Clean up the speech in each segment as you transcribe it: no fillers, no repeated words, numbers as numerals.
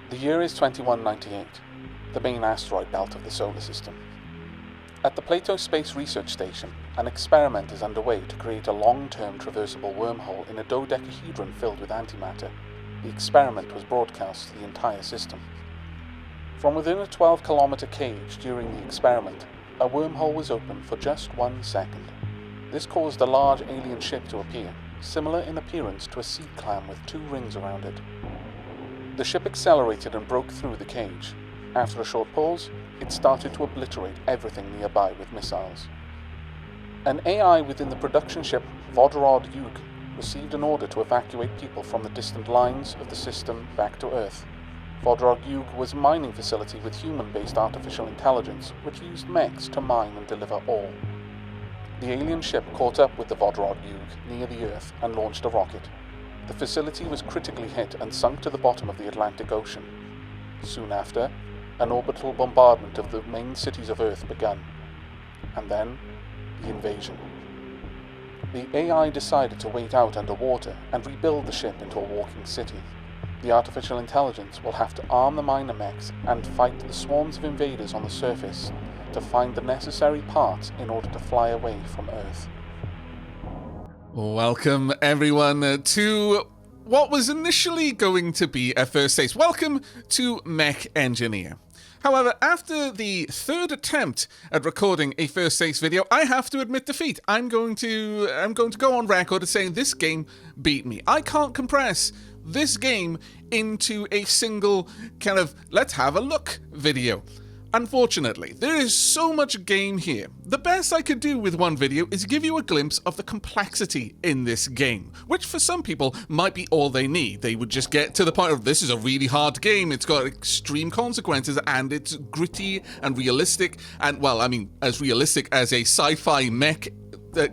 The year is 2198, the main asteroid belt of the solar system. At the Plato Space Research Station, an experiment is underway to create a long-term traversable wormhole in a dodecahedron filled with antimatter. The experiment was broadcast to the entire system. From within a 12-kilometer cage during the experiment, a wormhole was opened for just 1 second. This caused a large alien ship to appear, similar in appearance to a sea clam with 2 rings around it. The ship accelerated and broke through the cage. After a short pause, it started to obliterate everything nearby with missiles. An AI within the production ship Vodrod Yug received an order to evacuate people from the distant lines of the system back to Earth. Vodrod Yug was a mining facility with human-based artificial intelligence, which used mechs to mine and deliver ore. The alien ship caught up with the Vodrod Yug near the Earth and launched a rocket. The facility was critically hit and sunk to the bottom of the Atlantic Ocean. Soon after, an orbital bombardment of the main cities of Earth began. And then, the invasion. The AI decided to wait out underwater and rebuild the ship into a walking city. The artificial intelligence will have to arm the miner mechs and fight the swarms of invaders on the surface to find the necessary parts in order to fly away from Earth. Welcome everyone to what was initially going to be a first taste. Welcome to Mech Engineer. However, after the 3rd attempt at recording a first taste video, I have to admit defeat. I'm going to go on record as saying this game beat me. I can't compress this game into a single kind of let's have a look video. Unfortunately, there is so much game here. The best I could do with one video is give you a glimpse of the complexity in this game, which for some people might be all they need. They would just get to the point of this is a really hard game, it's got extreme consequences, and it's gritty and realistic, and well, I mean, as realistic as a sci-fi mech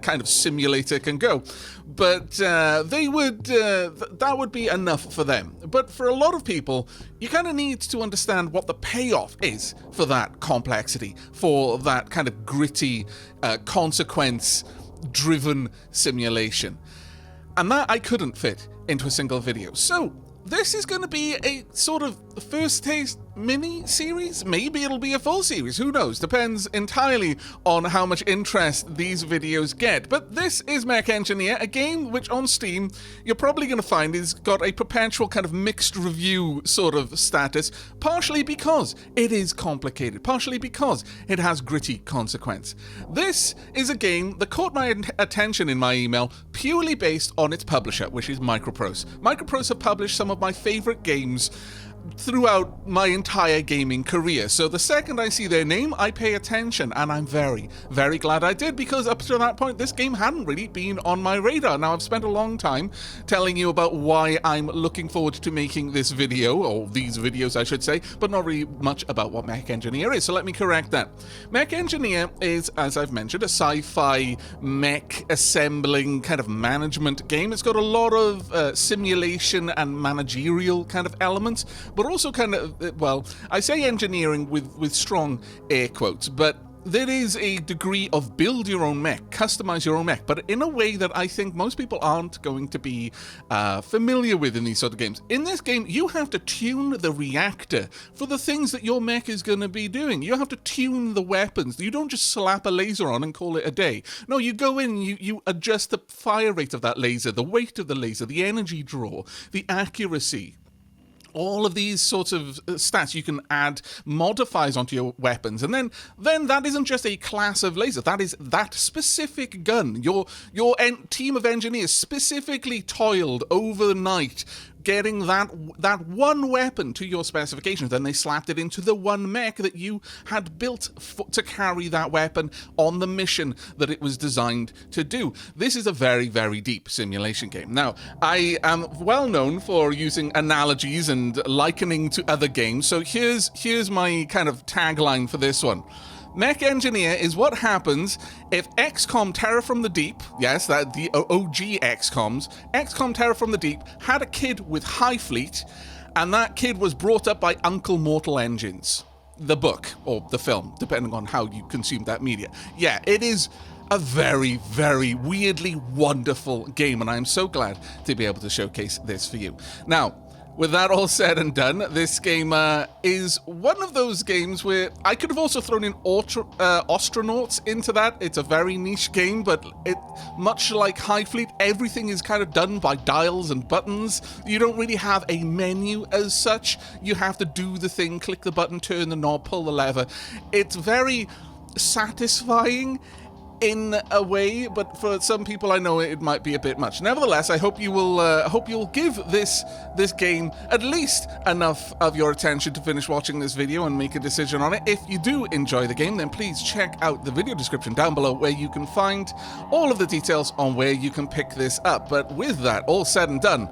kind of simulator can go. But that would be enough for them. But for a lot of people, you kind of need to understand what the payoff is for that complexity, for that kind of gritty, consequence-driven simulation. And that I couldn't fit into a single video. So this is going to be a sort of first taste mini-series. Maybe it'll be a full series, who knows? Depends entirely on how much interest these videos get. But this is Mech Engineer, a game which on Steam you're probably going to find is got a perpetual kind of mixed review sort of status, partially because it is complicated, partially because it has gritty consequence. This is a game that caught my attention in my email purely based on its publisher, which is Microprose. Microprose have published some of my favorite games throughout my entire gaming career. So the second I see their name, I pay attention, and I'm very, very glad I did, because up to that point, this game hadn't really been on my radar. Now, I've spent a long time telling you about why I'm looking forward to making this video, or these videos, I should say, but not really much about what Mech Engineer is, so let me correct that. Mech Engineer is, as I've mentioned, a sci-fi mech assembling kind of management game. It's got a lot of simulation and managerial kind of elements, but also kind of, well, I say engineering with strong air quotes, but there is a degree of build your own mech, customize your own mech, but in a way that I think most people aren't going to be familiar with in these sort of games. In this game, you have to tune the reactor for the things that your mech is going to be doing. You have to tune the weapons. You don't just slap a laser on and call it a day. No, you go in, you adjust the fire rate of that laser, the weight of the laser, the energy draw, the accuracy. All of these sorts of stats you can add modifiers onto your weapons, and then that isn't just a class of laser. That is that specific gun. Your team of engineers specifically toiled overnight getting that one weapon to your specifications. Then they slapped it into the one mech that you had built to carry that weapon on the mission that it was designed to do. This is a very, very deep simulation game. Now, I am well known for using analogies and likening to other games, so here's my kind of tagline for this one. Mech Engineer is what happens if XCOM Terror from the Deep, yes, that the OG XCOM Terror from the Deep, had a kid with Highfleet, and that kid was brought up by Uncle Mortal Engines. The book, or the film, depending on how you consume that media. Yeah, it is a very, very weirdly wonderful game, and I'm so glad to be able to showcase this for you. Now, with that all said and done, this game is one of those games where I could have also thrown in astronauts into that. It's a very niche game, but much like Highfleet, everything is kind of done by dials and buttons. You don't really have a menu as such. You have to do the thing, click the button, turn the knob, pull the lever. It's very satisfying in a way, but for some people I know it might be a bit much. Nevertheless, I hope you will give this game at least enough of your attention to finish watching this video and make a decision on it. If you do enjoy the game, then please check out the video description down below where you can find all of the details on where you can pick this up. But with that all said and done,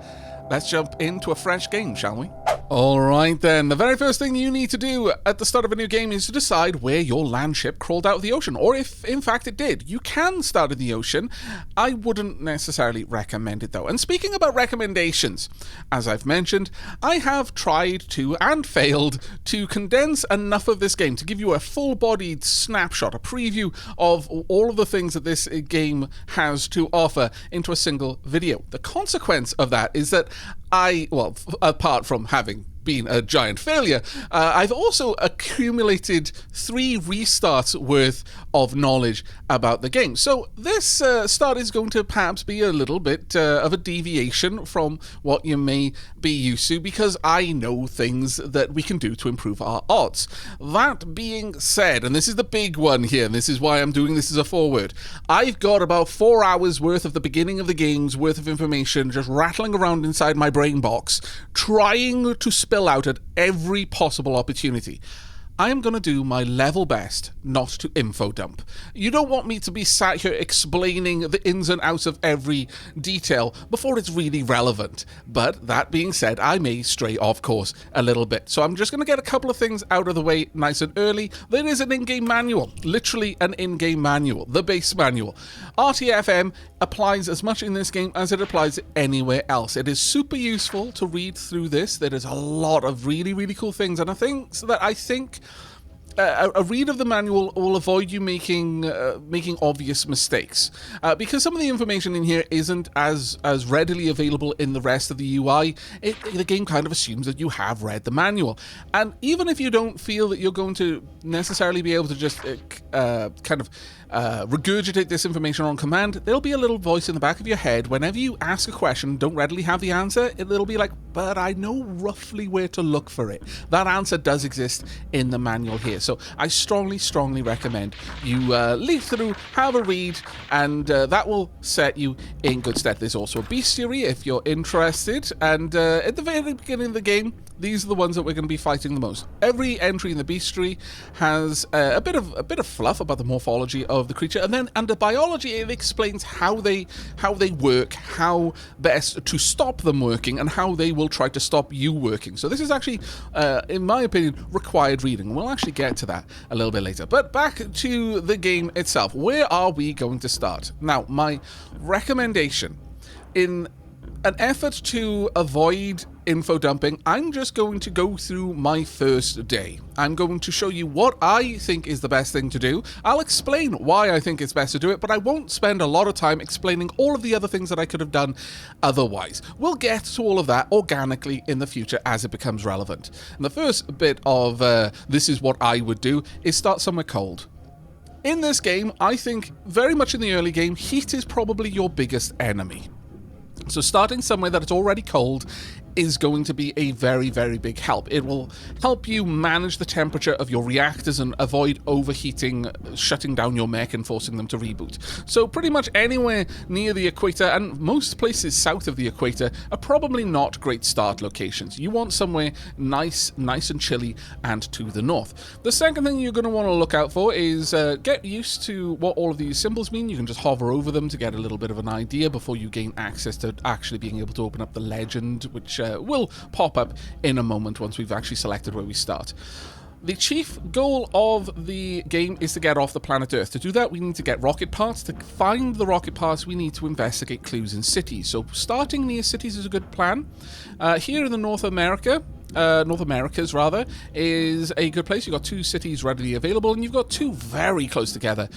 let's jump into a fresh game, shall we? Alright then, the very first thing you need to do at the start of a new game is to decide where your land ship crawled out of the ocean, or if in fact it did. You can start in the ocean. I wouldn't necessarily recommend it though. And speaking about recommendations, as I've mentioned, I have tried to and failed to condense enough of this game to give you a full-bodied snapshot, a preview of all of the things that this game has to offer into a single video. The consequence of that is that apart from having been a giant failure, I've also accumulated 3 restarts worth of knowledge about the game. So this start is going to perhaps be a little bit of a deviation from what you may be used to, because I know things that we can do to improve our odds. That being said, and this is the big one here, and this is why I'm doing this as a foreword, I've got about 4 hours worth of the beginning of the game's worth of information just rattling around inside my brain box, trying to spill out at every possible opportunity. I am going to do my level best not to info dump. You don't want me to be sat here explaining the ins and outs of every detail before it's really relevant. But that being said, I may stray off course a little bit. So I'm just going to get a couple of things out of the way nice and early. There is an in-game manual, literally an in-game manual, the base manual. RTFM applies as much in this game as it applies anywhere else. It is super useful to read through this. There is a lot of really, really cool things, and I think a read of the manual will avoid you making obvious mistakes, because some of the information in here isn't as readily available in the rest of the UI. The game kind of assumes that you have read the manual, and even if you don't feel that you're going to necessarily be able to just regurgitate this information on command, there'll be a little voice in the back of your head whenever you ask a question, don't readily have the answer. It'll be like, but I know roughly where to look for it. That answer does exist in the manual here. So I strongly recommend you leaf through, have a read, and that will set you in good stead. There's also a bestiary if you're interested, and at the very beginning of the game, these are the ones that we're going to be fighting the most. Every entry in the bestiary has a bit of fluff about the morphology of the creature, and then under biology it explains how they work, how best to stop them working, and how they will try to stop you working. So this is actually, in my opinion, required reading. We'll actually get to that a little bit later. But back to the game itself. Where are we going to start? Now, my recommendation, in an effort to avoid info dumping, I'm just going to go through my first day. I'm going to show you what I think is the best thing to do. I'll explain why I think it's best to do it, but I won't spend a lot of time explaining all of the other things that I could have done otherwise. We'll get to all of that organically in the future as it becomes relevant. And the first bit of this is what I would do is start somewhere cold. In this game, I think very much in the early game, heat is probably your biggest enemy. So starting somewhere that it's already cold is going to be a very, very big help. It will help you manage the temperature of your reactors and avoid overheating, shutting down your mech and forcing them to reboot. So pretty much anywhere near the equator, and most places south of the equator, are probably not great start locations. You want somewhere nice and chilly and to the north. The second thing you're going to want to look out for is get used to what all of these symbols mean. You can just hover over them to get a little bit of an idea before you gain access to actually being able to open up the legend, which will pop up in a moment once we've actually selected where we start. The chief goal of the game is to get off the planet Earth. To do that, we need to get rocket parts. To find the rocket parts, we need to investigate clues in cities. So starting near cities is a good plan. Here in the North Americas is a good place. You've got 2 cities readily available, and you've got 2 very close together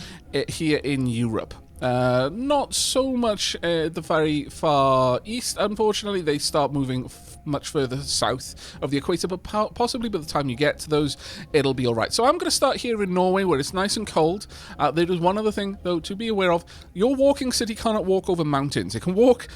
here in Europe. Not so much the very far east, unfortunately. They start moving much further south of the equator, but possibly by the time you get to those, it'll be alright. So I'm going to start here in Norway, where it's nice and cold. There is one other thing, though, to be aware of. Your walking city cannot walk over mountains. It can walk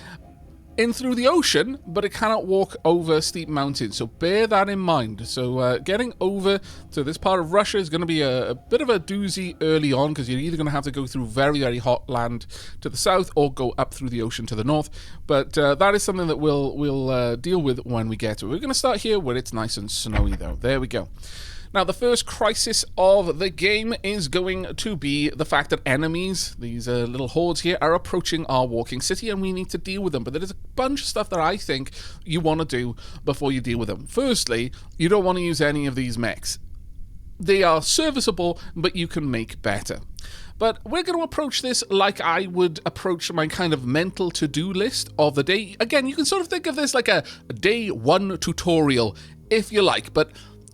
in through the ocean, but it cannot walk over steep mountains, so bear that in mind. So getting over to this part of Russia is going to be a bit of a doozy early on, because you're either going to have to go through very, very hot land to the south or go up through the ocean to the north, but that is something that we'll deal with when we get to it. We're going to start here where it's nice and snowy, though. There we go. Now, the first crisis of the game is going to be the fact that enemies, these little hordes here, are approaching our walking city, and we need to deal with them. But there is a bunch of stuff that I think you want to do before you deal with them. Firstly, you don't want to use any of these mechs. They are serviceable, but you can make better. But we're going to approach this like I would approach my kind of mental to-do list of the day. Again, you can sort of think of this like a day one tutorial, if you like, but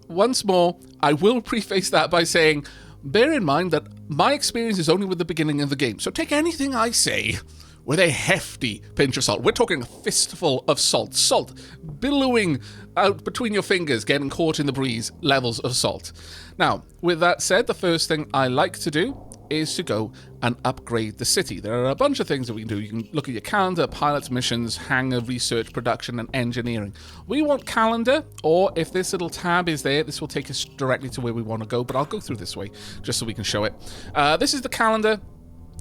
once more, I will preface that by saying, bear in mind that my experience is only with the beginning of the game, so take anything I say with a hefty pinch of salt. We're talking a fistful of salt. Salt billowing out between your fingers, getting caught in the breeze, levels of salt. Now, with that said, the first thing I like to do is to go and upgrade the city. There are a bunch of things that we can do. You can look at your calendar, pilots, missions, hangar, research, production, and engineering. We want calendar, or if this little tab is there, this will take us directly to where we want to go, but I'll go through this way just so we can show it. This is the calendar.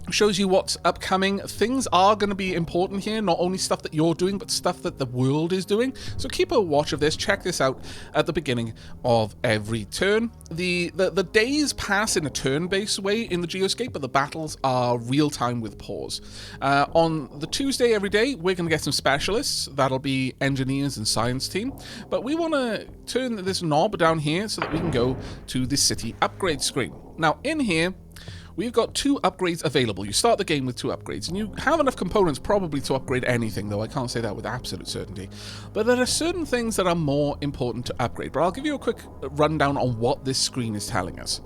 Shows you what's upcoming. Things are going to be important here, not only stuff that you're doing, but stuff that the world is doing. So keep a watch of this. Check this out at the beginning of every turn. The days pass in a turn-based way in the Geoscape, but the battles are real-time with pause. On the Tuesday every day, we're going to get some specialists. That'll be engineers and science team. But we want to turn this knob down here so that we can go to the city upgrade screen. Now, in here, we've got 2 upgrades available. You start the game with 2 upgrades, and you have enough components probably to upgrade anything, though I can't say that with absolute certainty. But there are certain things that are more important to upgrade, but I'll give you a quick rundown on what this screen is telling us.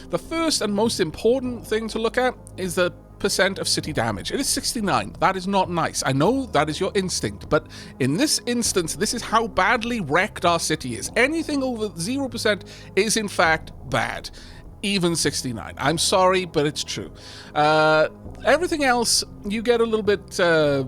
The first and most important thing to look at is the percent of city damage. It is 69. That is not nice. I know that is your instinct, but in this instance, this is how badly wrecked our city is. Anything over 0% is in fact bad. Even 69. I'm sorry, but it's true. Everything else, you get a little bit,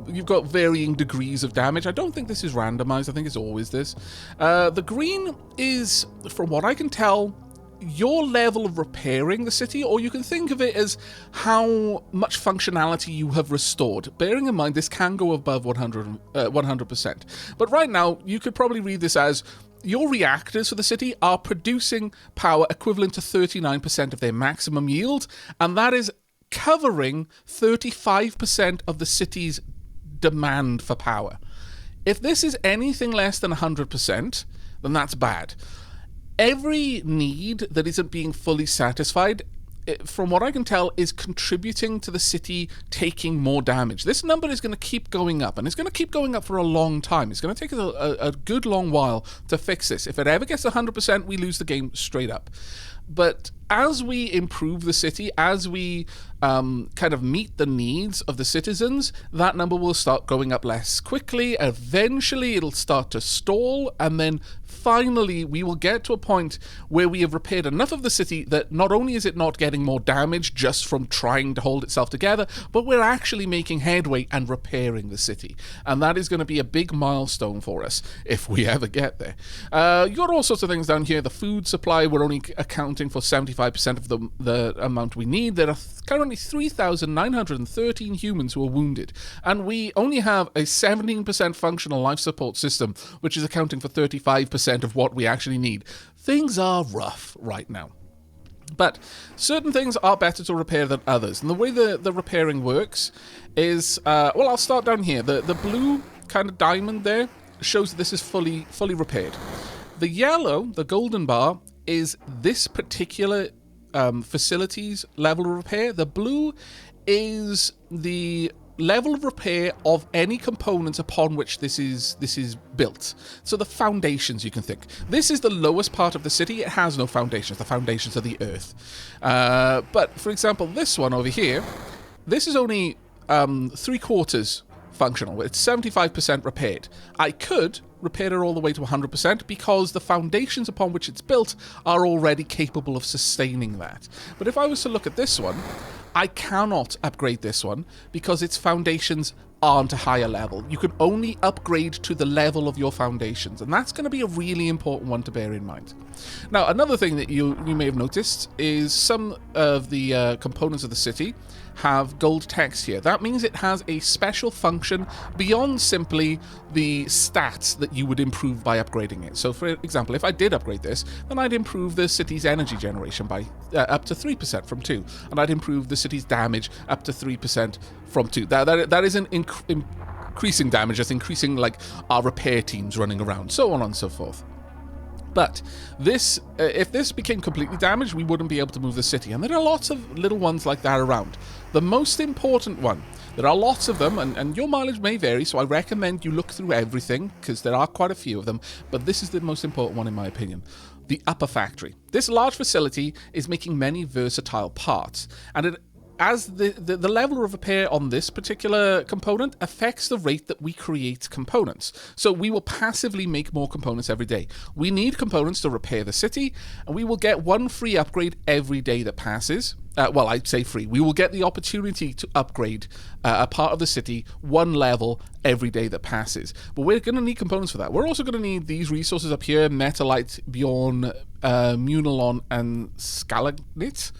you've got varying degrees of damage. I don't think this is randomized. I think it's always this. The green is, from what I can tell, your level of repairing the city, or you can think of it as how much functionality you have restored. Bearing in mind, this can go above 100%. But right now, you could probably read this as your reactors for the city are producing power equivalent to 39% of their maximum yield, and that is covering 35% of the city's demand for power. If this is anything less than 100%, then that's bad. Every need that isn't being fully satisfied, from what I can tell, is contributing to the city taking more damage. This number is going to keep going up, and it's going to keep going up for a long time. It's going to take us a good long while to fix this. If it ever gets 100%, we lose the game straight up. But as we improve the city, as we kind of meet the needs of the citizens, that number will start going up less quickly. Eventually, it'll start to stall, and then finally, we will get to a point where we have repaired enough of the city that not only is it not getting more damage just from trying to hold itself together, but we're actually making headway and repairing the city. And that is going to be a big milestone for us if we ever get there. You got all sorts of things down here. The food supply, we're only accounting for 75% of the amount we need. There are currently 3,913 humans who are wounded, and we only have a 17% functional life support system, which is accounting for 35% of what we actually need. Things are rough right now. But certain things are better to repair than others. And the way the repairing works is, well, I'll start down here. The blue kind of diamond there shows that this is fully repaired. The yellow, the golden bar, is this particular facility's level of repair. The blue is the level of repair of any components upon which this is built. So the foundations, you can think. This is the lowest part of the city. It has no foundations. The foundations are the earth. But, for example, this one over here This is only 3/4 functional. It's 75% repaired. I could repair it all the way to 100% because the foundations upon which it's built are already capable of sustaining that. But if I was to look at this one, I cannot upgrade this one because its foundations aren't a higher level. You can only upgrade to the level of your foundations, and that's going to be a really important one to bear in mind. Now, another thing that you may have noticed is some of the components of the city have gold text here. That means it has a special function beyond simply the stats that you would improve by upgrading it. So, for example, if I did upgrade this, then I'd improve the city's energy generation by up to 3% from 2, and I'd improve the city's damage up to 3% from 2. That isn't increasing damage, that's increasing like our repair teams running around, so on and so forth. But this, if this became completely damaged, we wouldn't be able to move the city. And there are lots of little ones like that around. The most important one, there are lots of them, and your mileage may vary, so I recommend you look through everything, because there are quite a few of them, but this is the most important one in my opinion. The upper factory. This large facility is making many versatile parts, and as the level of repair on this particular component affects the rate that we create components. So we will passively make more components every day. We need components to repair the city, and we will get one free upgrade every day that passes. Well, I'd say free. We will get the opportunity to upgrade a part of the city one level every day that passes. But we're going to need components for that. We're also going to need these resources up here: Metalite, Bjorn, Munilon, and Scalagnit.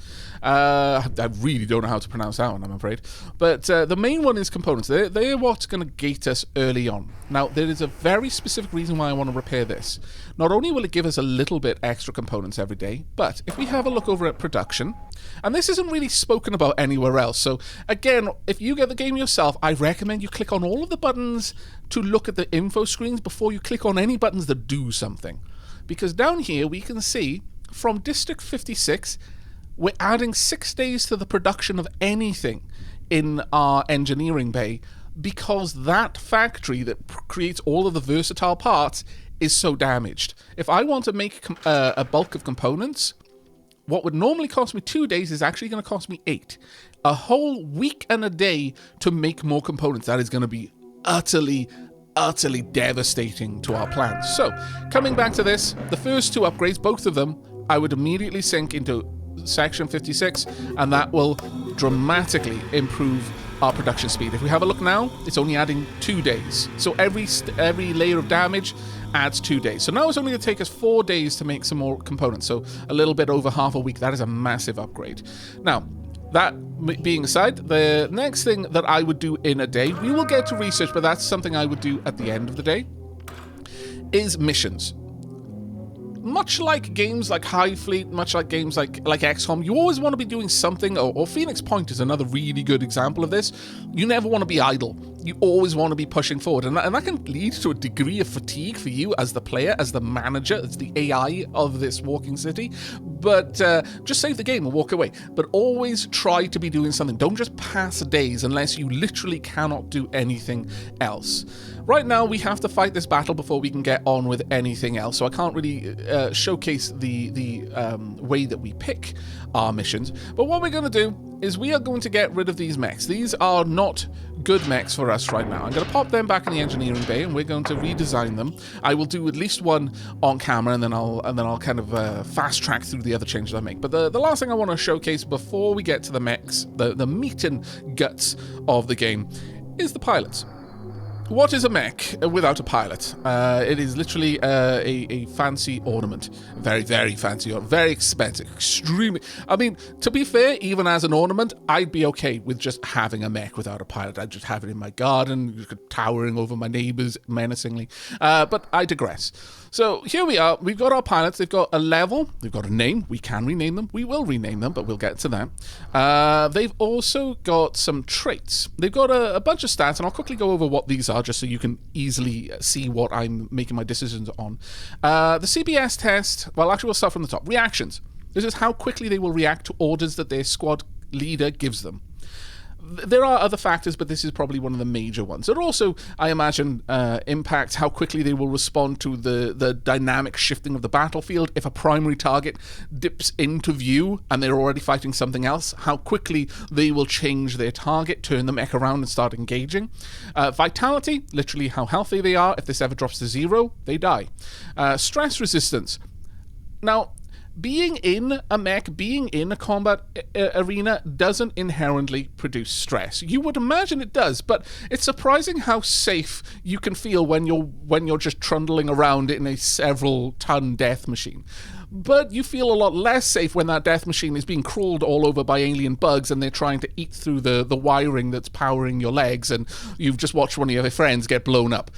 I really don't know how to pronounce that one, I'm afraid. But the main one is components. They're what's going to gate us early on. Now, there is a very specific reason why I want to repair this. Not only will it give us a little bit extra components every day, but if we have a look over at production, and this isn't really spoken about anywhere else, so again, if you get the game yourself, I recommend you click on all of the buttons to look at the info screens before you click on any buttons that do something. Because down here we can see from District 56, we're adding 6 days to the production of anything in our engineering bay because that factory that creates all of the versatile parts is so damaged. If I want to make a bulk of components, what would normally cost me 2 days is actually going to cost me 8. A whole week and a day to make more components. That is going to be utterly devastating to our plans. So, coming back to this, the first 2 upgrades, both of them, I would immediately sync into Section 56, and that will dramatically improve our production speed. If we have a look now, it's only adding 2 days. So every layer of damage adds 2 days. So now it's only going to take us 4 days to make some more components. So a little bit over half a week. That is a massive upgrade. Now, that being aside, the next thing that I would do in a day, we will get to research, but that's something I would do at the end of the day, is missions. Much like games like Highfleet, much like games like XCOM, you always want to be doing something, or Phoenix Point is another really good example of this. You never want to be idle. You always want to be pushing forward, and that can lead to a degree of fatigue for you as the player, as the manager, as the AI of this walking city. But just save the game and walk away. But always try to be doing something. Don't just pass days unless you literally cannot do anything else. Right now, we have to fight this battle before we can get on with anything else, so I can't really showcase the way that we pick our missions. But what we're going to do is we are going to get rid of these mechs. These are not good mechs for us right now. I'm going to pop them back in the engineering bay, and we're going to redesign them. I will do at least one on camera, and then I'll kind of fast track through the other changes I make. But the last thing I want to showcase before we get to the mechs, the meat and guts of the game, is the pilots. What is a mech without a pilot? It is literally a fancy ornament. Very, very fancy ornament. Very expensive. Extremely. I mean, to be fair, even as an ornament, I'd be okay with just having a mech without a pilot. I'd just have it in my garden, towering over my neighbors menacingly. But I digress. So here we are. We've got our pilots. They've got a level. They've got a name. We can rename them. We will rename them, but we'll get to that. They've also got some traits. They've got a bunch of stats, and I'll quickly go over what these are just so you can easily see what I'm making my decisions on. The CBS test, well, actually, we'll start from the top. Reactions. This is how quickly they will react to orders that their squad leader gives them. There are other factors, but this is probably one of the major ones. It also, I imagine, impacts how quickly they will respond to the dynamic shifting of the battlefield. If a primary target dips into view and they're already fighting something else, how quickly they will change their target, turn the mech around and start engaging. Vitality, literally how healthy they are. If this ever drops to 0, they die. Stress resistance. Now, being in a mech, being in a combat arena doesn't inherently produce stress. You would imagine it does, but it's surprising how safe you can feel when you're just trundling around in a several-ton death machine. But you feel a lot less safe when that death machine is being crawled all over by alien bugs and they're trying to eat through the wiring that's powering your legs, and you've just watched one of your friends get blown up.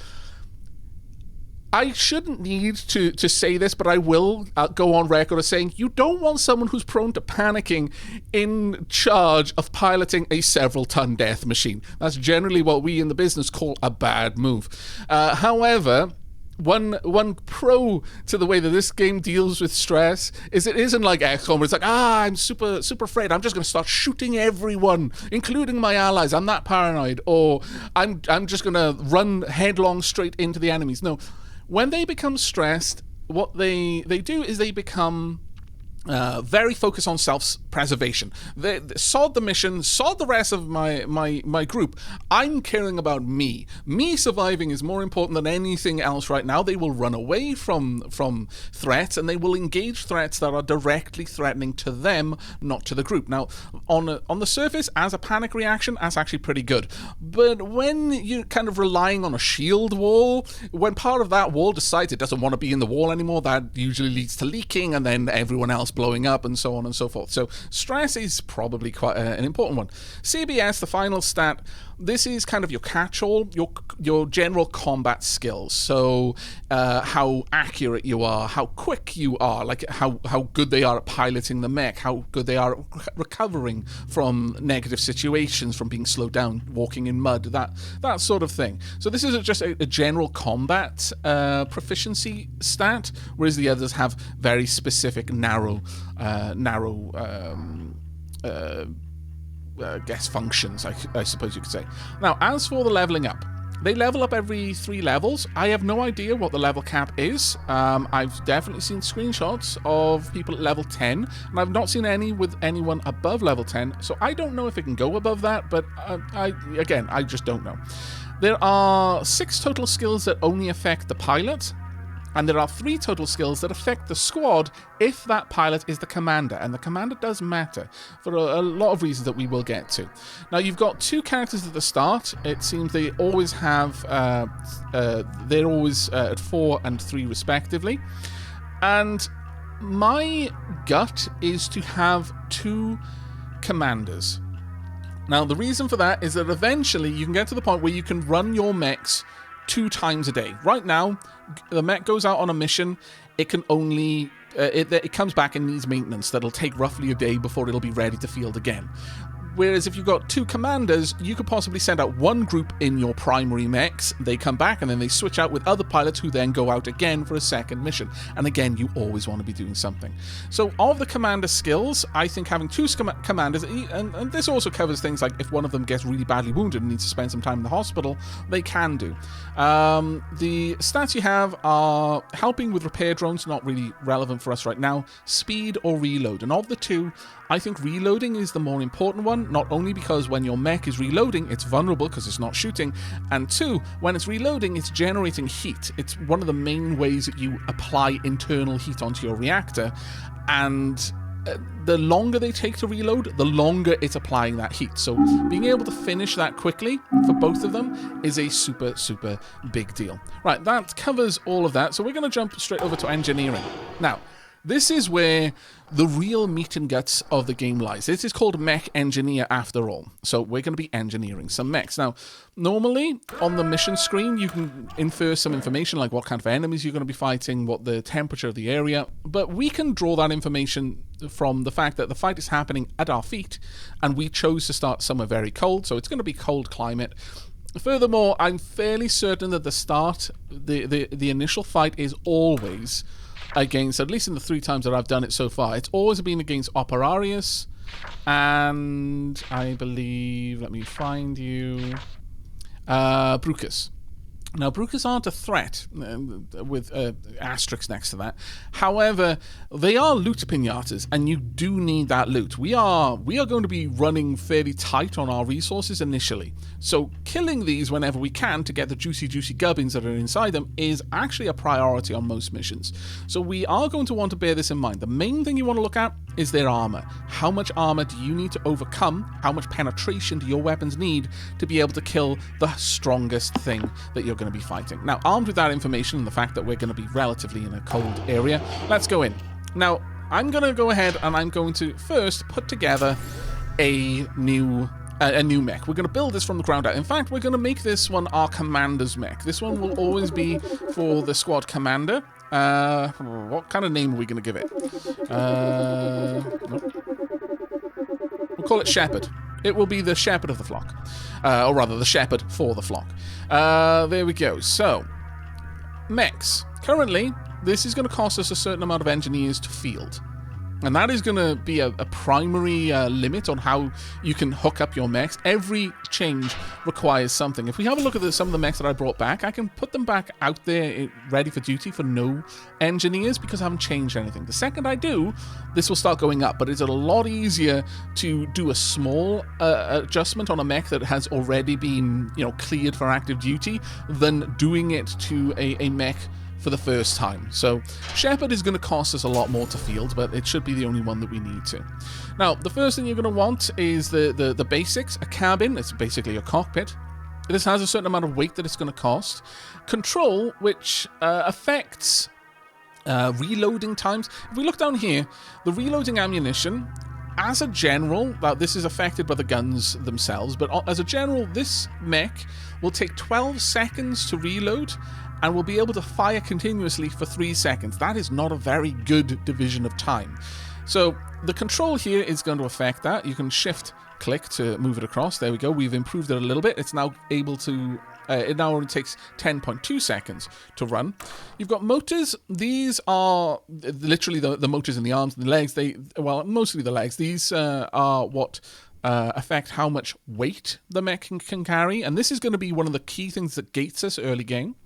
I shouldn't need to say this, but I will go on record as saying you don't want someone who's prone to panicking in charge of piloting a several-ton death machine. That's generally what we in the business call a bad move. However, one pro to the way that this game deals with stress is it isn't like XCOM where it's like, I'm super afraid, I'm just going to start shooting everyone, including my allies, I'm that paranoid, or I'm just going to run headlong straight into the enemies. No. When they become stressed, what they do is they become very focused on self-preservation. They sod the mission, sod the rest of my group. I'm caring about me. Me surviving is more important than anything else right now. They will run away from threats, and they will engage threats that are directly threatening to them, not to the group. Now, on the surface, as a panic reaction, that's actually pretty good. But when you're kind of relying on a shield wall, when part of that wall decides it doesn't want to be in the wall anymore, that usually leads to leaking, and then everyone else blowing up and so on and so forth. So stress is probably quite an important one. CBS, the final stat, this is kind of your catch-all, your general combat skills. So how accurate you are, how quick you are, like how good they are at piloting the mech, how good they are at recovering from negative situations, from being slowed down, walking in mud, that sort of thing. So this is just a general combat proficiency stat, whereas the others have very specific narrow guess functions, I suppose you could say. Now, as for the leveling up, they level up every 3 levels. I have no idea what the level cap is. I've definitely seen screenshots of people at level 10, and I've not seen any with anyone above level 10, so I don't know if it can go above that, but I just don't know. There are 6 total skills that only affect the pilot, and there are 3 total skills that affect the squad if that pilot is the commander, and the commander does matter for a lot of reasons that we will get to. Now, you've got 2 characters at the start. It seems they always have, they're always at 4 and 3 respectively, and my gut is to have 2 commanders. Now, the reason for that is that eventually you can get to the point where you can run your mechs 2 times a day. Right now, the mech goes out on a mission, it can only it comes back and needs maintenance that'll take roughly a day before it'll be ready to field again. Whereas if you've got 2 commanders, you could possibly send out one group in your primary mechs, they come back, and then they switch out with other pilots who then go out again for a second mission. And again, you always want to be doing something. So of the commander skills, I think having 2 commanders, and this also covers things like if one of them gets really badly wounded and needs to spend some time in the hospital, they can do. The stats you have are helping with repair drones, not really relevant for us right now, speed or reload. And of the 2, I think reloading is the more important one, not only because when your mech is reloading, it's vulnerable because it's not shooting, and 2, when it's reloading, it's generating heat. It's one of the main ways that you apply internal heat onto your reactor, and the longer they take to reload, the longer it's applying that heat. So being able to finish that quickly for both of them is a super, super big deal. Right, that covers all of that, so we're going to jump straight over to engineering. Now, this is where the real meat and guts of the game lies. This is called Mech Engineer after all. So we're going to be engineering some mechs. Now, normally on the mission screen, you can infer some information like what kind of enemies you're going to be fighting, what the temperature of the area, but we can draw that information from the fact that the fight is happening at our feet, and we chose to start somewhere very cold, so it's going to be cold climate. Furthermore, I'm fairly certain that the start, the initial fight is always against, at least in the 3 times that I've done it so far, it's always been against Operarius, and I believe, let me find you, Brucus. Now, Brucus aren't a threat, with asterisks next to that. However, they are loot pinatas, and you do need that loot. We are going to be running fairly tight on our resources initially. So killing these whenever we can to get the juicy gubbins that are inside them is actually a priority on most missions. So we are going to want to bear this in mind. The main thing you want to look at is their armor. How much armor do you need to overcome? How much penetration do your weapons need to be able to kill the strongest thing that you're going to be fighting? Now, armed with that information and the fact that we're going to be relatively in a cold area, let's go in. Now, I'm going to go ahead and I'm going to first put together a new mech. We're going to build this from the ground out. In fact, we're going to make this one our commander's mech. This one will always be for the squad commander. What kind of name are we going to give it? We'll call it Shepherd. It will be the shepherd of the flock. Or rather, the shepherd for the flock. There we go. So, mechs. Currently, this is going to cost us a certain amount of engineers to field. And that is going to be a primary limit on how you can hook up your mechs. Every change requires something. If we have a look at some of the mechs that I brought back, I can put them back out there ready for duty for no engineers because I haven't changed anything. The second I do, this will start going up, but it's a lot easier to do a small adjustment on a mech that has already been, cleared for active duty than doing it to a mech for the first time. So Shepherd is going to cost us a lot more to field, but it should be the only one that we need to. Now, the first thing you're going to want is the basics. A cabin. It's basically a cockpit. This has a certain amount of weight that it's going to cost. Control, which affects reloading times. If we look down here, the reloading ammunition, as a general, this is affected by the guns themselves, but as a general, this mech will take 12 seconds to reload and will be able to fire continuously for 3 seconds. That is not a very good division of time. So the control here is going to affect that. You can shift-click to move it across. There we go. We've improved it a little bit. It's now able to... it now only takes 10.2 seconds to run. You've got motors. These are literally the motors in the arms and the legs. Mostly the legs. These are what... affect how much weight the mech can carry. And this is going to be one of the key things that gates us early game.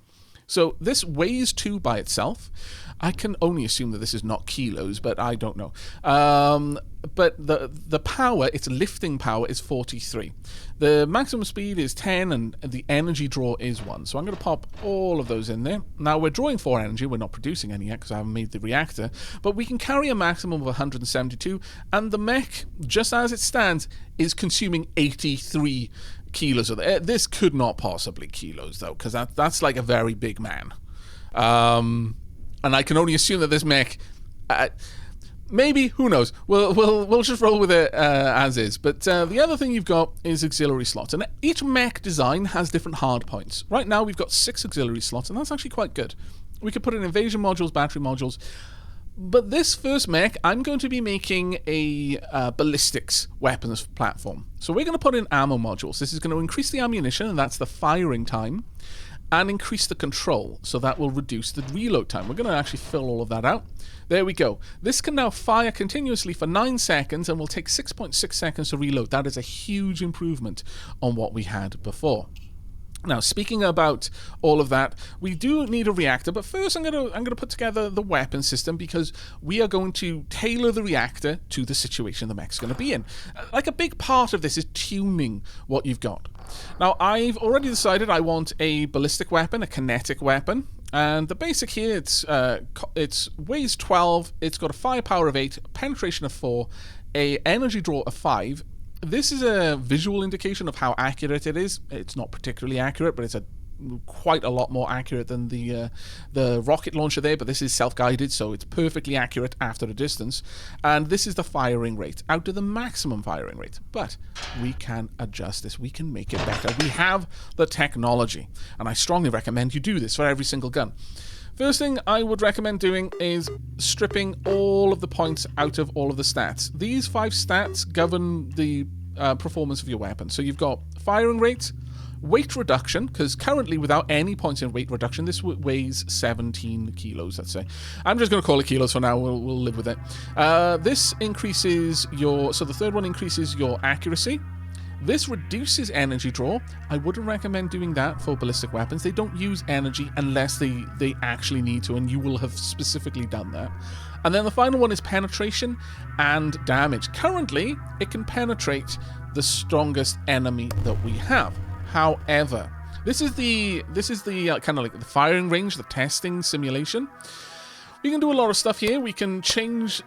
So this weighs 2 by itself. I can only assume that this is not kilos, but I don't know. But the power, its lifting power, is 43. The maximum speed is 10, and the energy draw is 1. So I'm going to pop all of those in there. Now, we're drawing 4 energy. We're not producing any yet because I haven't made the reactor. But we can carry a maximum of 172, and the mech, just as it stands, is consuming 83 kilos of that. This could not possibly kilos, though, because that's like a very big man. And I can only assume that this mech... maybe, who knows? We'll just roll with it as is. But the other thing you've got is auxiliary slots. And each mech design has different hard points. Right now, we've got 6 auxiliary slots, and that's actually quite good. We could put in invasion modules, battery modules. But this first mech, I'm going to be making a ballistics weapons platform. So we're going to put in ammo modules. This is going to increase the ammunition, and that's the firing time, and increase the control, so that will reduce the reload time. We're going to actually fill all of that out. There we go. This can now fire continuously for 9 seconds and will take 6.6 seconds to reload. That is a huge improvement on what we had before. Now, speaking about all of that, we do need a reactor, but first I'm going to put together the weapon system because we are going to tailor the reactor to the situation the mech's going to be in. Like, a big part of this is tuning what you've got. Now, I've already decided I want a ballistic weapon, a kinetic weapon, and the basic here, it's weighs 12, it's got a firepower of 8, penetration of 4, a energy draw of 5. This is a visual indication of how accurate it is. It's not particularly accurate, but it's quite a lot more accurate than the rocket launcher there, but this is self-guided, so it's perfectly accurate after a distance. And this is the firing rate, out to the maximum firing rate. But we can adjust this. We can make it better. We have the technology, and I strongly recommend you do this for every single gun. First thing I would recommend doing is stripping all of the points out of all of the stats. These 5 stats govern the performance of your weapon. So you've got firing rate, weight reduction, because currently without any points in weight reduction, this weighs 17 kilos, let's say. I'm just going to call it kilos for now, we'll live with it. This increases your, so the third one increases your accuracy. This reduces energy draw. I wouldn't recommend doing that for ballistic weapons. They don't use energy unless they actually need to, and you will have specifically done that. And then the final one is penetration and damage. Currently, it can penetrate the strongest enemy that we have. However, this is the kind of like the firing range, the testing simulation. We can do a lot of stuff here. We can change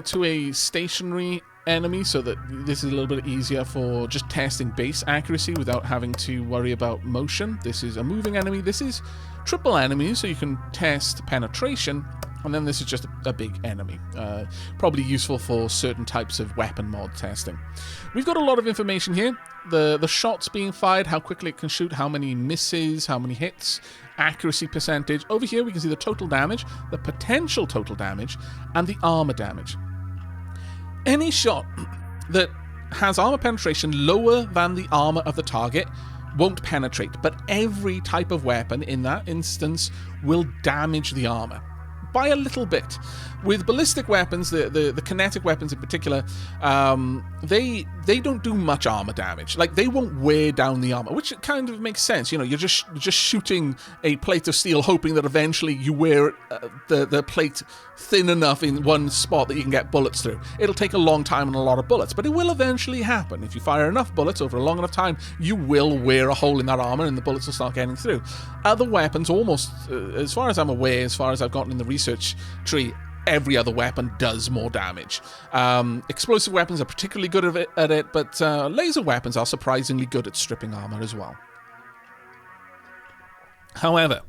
to a stationary enemy so that this is a little bit easier for just testing base accuracy without having to worry about motion. This is a moving enemy. This is triple enemy, so you can test penetration. And then this is just a big enemy. Probably useful for certain types of weapon mod testing. We've got a lot of information here. The shots being fired, how quickly it can shoot, how many misses, how many hits, accuracy percentage. Over here we can see the total damage, the potential total damage, and the armor damage. Any shot that has armor penetration lower than the armor of the target won't penetrate, but every type of weapon in that instance will damage the armor by a little bit. With ballistic weapons, the kinetic weapons in particular, they don't do much armor damage. Like, they won't wear down the armor, which kind of makes sense. You know, you're just shooting a plate of steel, hoping that eventually you wear the plate thin enough in one spot that you can get bullets through. It'll take a long time and a lot of bullets, but it will eventually happen. If you fire enough bullets over a long enough time, you will wear a hole in that armor and the bullets will start getting through. Other weapons, almost, as far as I'm aware, as far as I've gotten in the research tree, every other weapon does more damage. Explosive weapons are particularly good at it, but laser weapons are surprisingly good at stripping armor as well. However,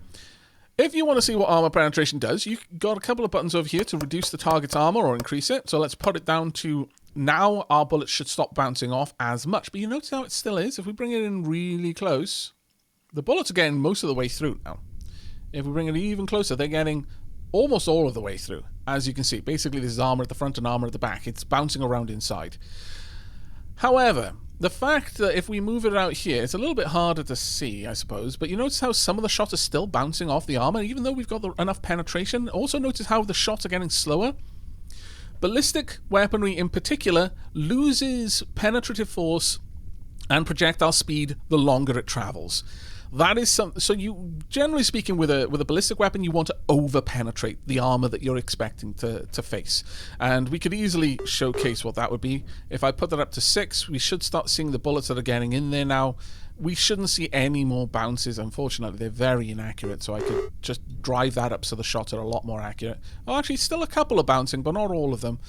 if you want to see what armor penetration does, you've got a couple of buttons over here to reduce the target's armor or increase it. So let's put it down to now our bullets should stop bouncing off as much. But you notice how it still is? If we bring it in really close, the bullets are getting most of the way through now. If we bring it even closer, they're getting almost all of the way through. As you can see, basically this is armor at the front and armor at the back. It's bouncing around inside. However, the fact that if we move it out here, it's a little bit harder to see, I suppose, but you notice how some of the shots are still bouncing off the armor, even though we've got enough penetration. Also notice how the shots are getting slower. Ballistic weaponry in particular loses penetrative force and projectile speed the longer it travels. That is some. So you, generally speaking, with a ballistic weapon, you want to over-penetrate the armor that you're expecting to face. And we could easily showcase what that would be. If I put that up to 6, we should start seeing the bullets that are getting in there now. We shouldn't see any more bounces. Unfortunately, they're very inaccurate, so I could just drive that up so the shots are a lot more accurate. Oh, actually, still a couple of bouncing, but not all of them.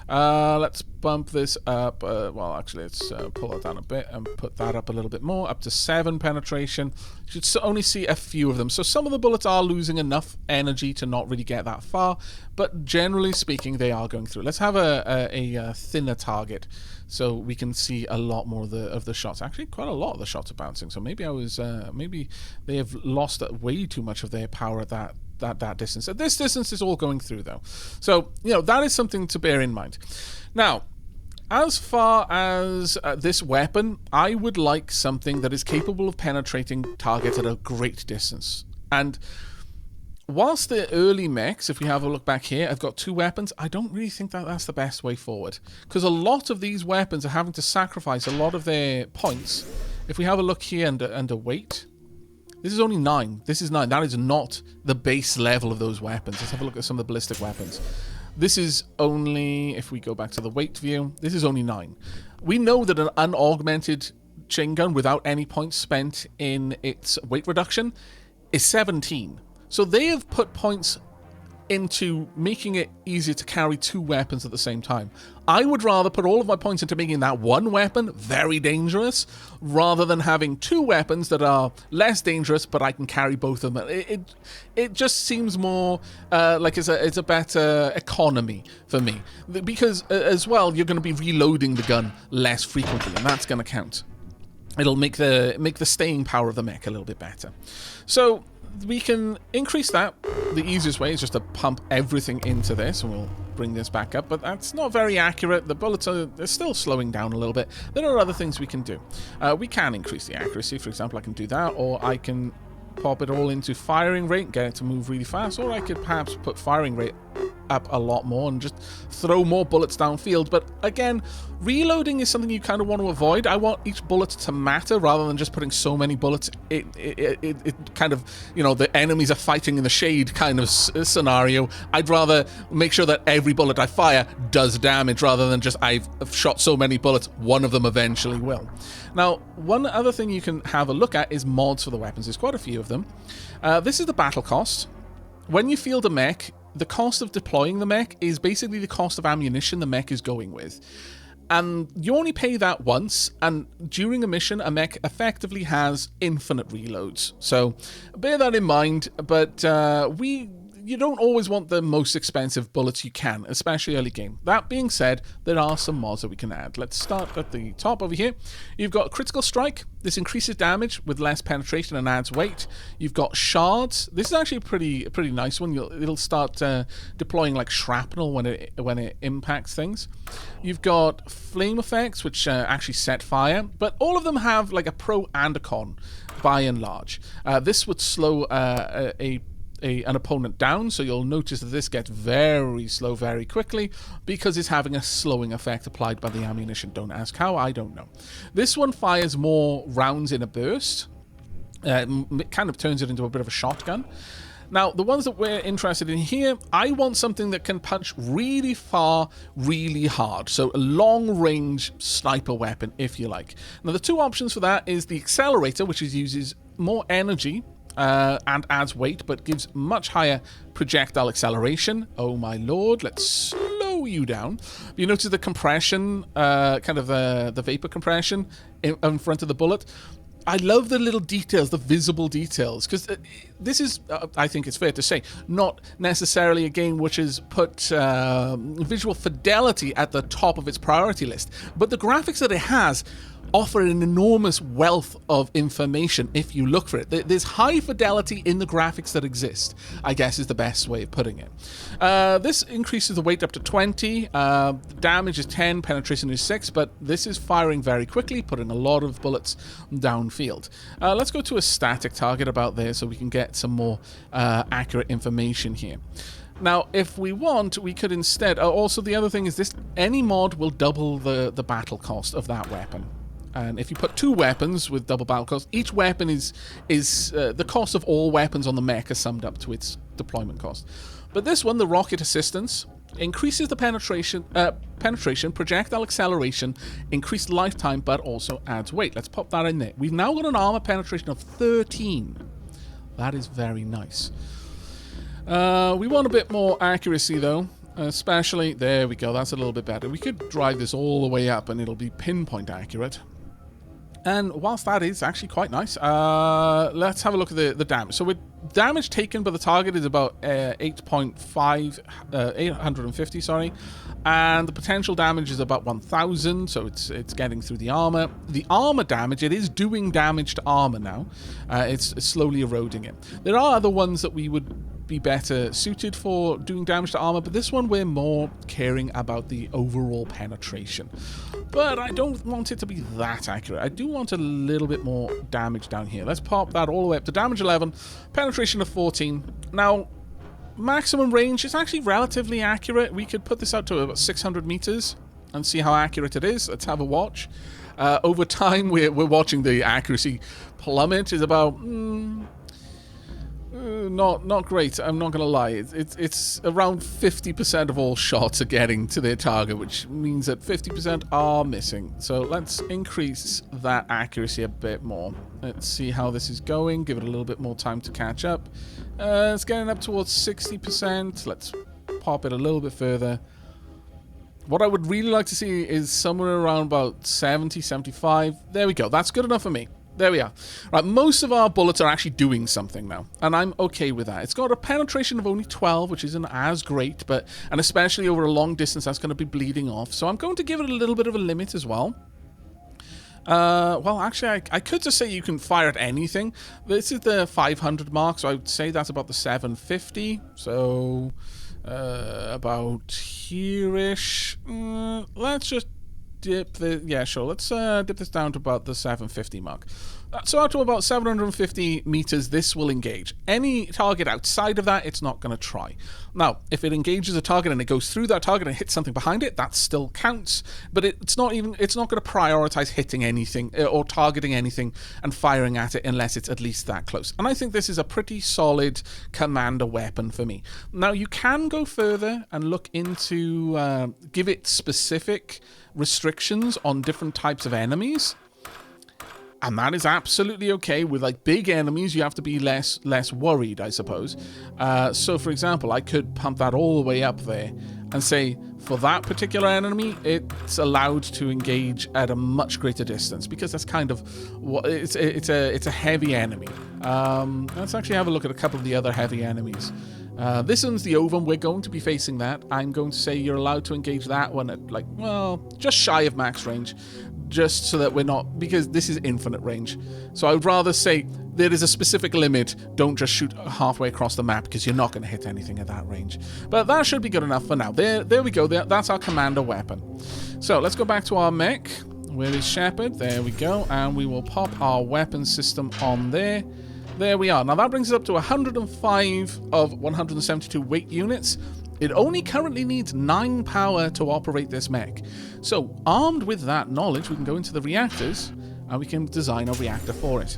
Let's bump this up. Well, actually, let's pull that down a bit and put that up a little bit more, up to 7 penetration. You should only see a few of them. So some of the bullets are losing enough energy to not really get that far, but generally speaking, they are going through. Let's have a thinner target so we can see a lot more of the shots. Actually, quite a lot of the shots are bouncing. So maybe maybe they have lost way too much of their power at that distance. At this distance is all going through though. So, you know, that is something to bear in mind. Now, as far as this weapon, I would like something that is capable of penetrating targets at a great distance. And whilst the early mechs, if we have a look back here, have got 2 weapons, I don't really think that that's the best way forward. Because a lot of these weapons are having to sacrifice a lot of their points. If we have a look here under weight, this is only 9. This is 9. That is not the base level of those weapons. Let's have a look at some of the ballistic weapons. This is only, if we go back to the weight view, this is only 9. We know that an unaugmented chain gun without any points spent in its weight reduction is 17. So they have put points into making it easier to carry 2 weapons at the same time. I would rather put all of my points into making that one weapon very dangerous, rather than having 2 weapons that are less dangerous, but I can carry both of them. It just seems more like it's a better economy for me, because as well you're going to be reloading the gun less frequently, and that's going to count. It'll make the staying power of the mech a little bit better. So we can increase that. The easiest way is just to pump everything into this, and we'll bring this back up, but that's not very accurate. The bullets they're still slowing down a little bit. There are other things we can do. We can increase the accuracy. For example, I can do that, or I can pop it all into firing rate, get it to move really fast, or I could perhaps put firing rate up a lot more and just throw more bullets downfield. But again, reloading is something you kind of want to avoid. I want each bullet to matter rather than just putting so many bullets. It kind of, you know, the enemies are fighting in the shade kind of scenario. I'd rather make sure that every bullet I fire does damage rather than just I've shot so many bullets, one of them eventually will. Now, one other thing you can have a look at is mods for the weapons. There's quite a few of them. This is the battle cost. When you field a mech, the cost of deploying the mech is basically the cost of ammunition the mech is going with. And you only pay that once, and during a mission, a mech effectively has infinite reloads. So bear that in mind, but you don't always want the most expensive bullets you can, especially early game. That being said, there are some mods that we can add. Let's start at the top over here. You've got Critical Strike. This increases damage with less penetration and adds weight. You've got Shards. This is actually a pretty nice one. It'll start deploying like shrapnel when it impacts things. You've got Flame Effects, which actually set fire, but all of them have like a pro and a con, by and large. This would slow an opponent down, so you'll notice that this gets very slow very quickly because it's having a slowing effect applied by the ammunition. Don't ask how, I don't know. This one fires more rounds in a burst. It kind of turns it into a bit of a shotgun. Now, the ones that we're interested in here, I want something that can punch really far, really hard. So a long-range sniper weapon, if you like. Now, the two options for that is the Accelerator, which uses more energy and adds weight, but gives much higher projectile acceleration. Oh my lord, let's slow you down. You notice the compression, kind of the vapor compression in front of the bullet. I love the little details, the visible details, because this is, I think it's fair to say, not necessarily a game which has put visual fidelity at the top of its priority list, but the graphics that it has offer an enormous wealth of information if you look for it. There's high fidelity in the graphics that exist, I guess is the best way of putting it. This increases the weight up to 20, damage is 10, penetration is 6, but this is firing very quickly, putting a lot of bullets downfield. Let's go to a static target about there so we can get some more accurate information here. Now, if we want, we could instead... also, the other thing is this, any mod will double the battle cost of that weapon. And if you put two weapons with double battle cost, each weapon is the cost of all weapons on the mech is summed up to its deployment cost. But this one, the Rocket Assistance, increases the penetration, projectile acceleration, increased lifetime, but also adds weight. Let's pop that in there. We've now got an armor penetration of 13. That is very nice. We want a bit more accuracy, though. Especially, there we go, that's a little bit better. We could drive this all the way up and it'll be pinpoint accurate. And whilst that is actually quite nice, let's have a look at the damage. So with damage taken by the target is about 850, sorry. And the potential damage is about 1,000, so it's getting through the armor. The armor damage, it is doing damage to armor now. It's slowly eroding it. There are other ones that we would be better suited for doing damage to armor, but this one we're more caring about the overall penetration. But I don't want it to be that accurate. I do want a little bit more damage down here. Let's pop that all the way up to damage 11, penetration of 14. Now, maximum range is actually relatively accurate. We could put this out to about 600 meters and see how accurate it is. Let's have a watch. Over time, we're watching the accuracy plummet. Is about not great. I'm not gonna lie. It's around 50% of all shots are getting to their target, which means that 50% are missing. So let's increase that accuracy a bit more. Let's see how this is going. Give it a little bit more time to catch up. It's getting up towards 60%. Let's pop it a little bit further. What I would really like to see is somewhere around about 70, 75. There we go. That's good enough for me. There we are. Right, most of our bullets are actually doing something now, and I'm okay with that. It's got a penetration of only 12, which isn't as great, and especially over a long distance, that's going to be bleeding off. So I'm going to give it a little bit of a limit as well. Well, actually, I could just say you can fire at anything. This is the 500 mark, so I would say that's about the 750. So, about here-ish. Let's just dip the... Yeah, sure. Let's dip this down to about the 750 mark. So out to about 750 meters, this will engage. Any target outside of that, it's not going to try. Now, if it engages a target and it goes through that target and hits something behind it, that still counts. But it's not going to prioritize hitting anything or targeting anything and firing at it unless it's at least that close. And I think this is a pretty solid commander weapon for me. Now, you can go further and look into give it specific restrictions on different types of enemies. And that is absolutely okay. With like big enemies, you have to be less worried, I suppose. So, for example, I could pump that all the way up there and say, for that particular enemy, it's allowed to engage at a much greater distance because that's kind of what it's a heavy enemy. Let's actually have a look at a couple of the other heavy enemies. This one's the Ovum. We're going to be facing that. I'm going to say you're allowed to engage that one at, like, well, just shy of max range. Just so that we're not... Because this is infinite range. So I would rather say there is a specific limit. Don't just shoot halfway across the map because you're not going to hit anything at that range. But that should be good enough for now. There we go. That's our commander weapon. So let's go back to our mech. Where is Shepard? There we go. And we will pop our weapon system on there. There we are. Now that brings us up to 105 of 172 weight units. It only currently needs 9 power to operate this mech. So, armed with that knowledge, we can go into the reactors and we can design a reactor for it.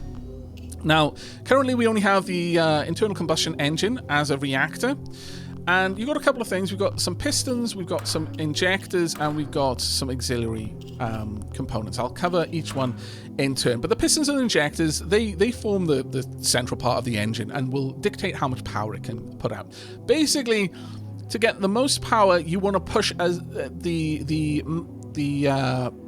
Now, currently we only have the internal combustion engine as a reactor. And you've got a couple of things. We've got some pistons, we've got some injectors, and we've got some auxiliary components. I'll cover each one in turn. But the pistons and injectors, they form the central part of the engine and will dictate how much power it can put out. Basically, to get the most power, you want to push as the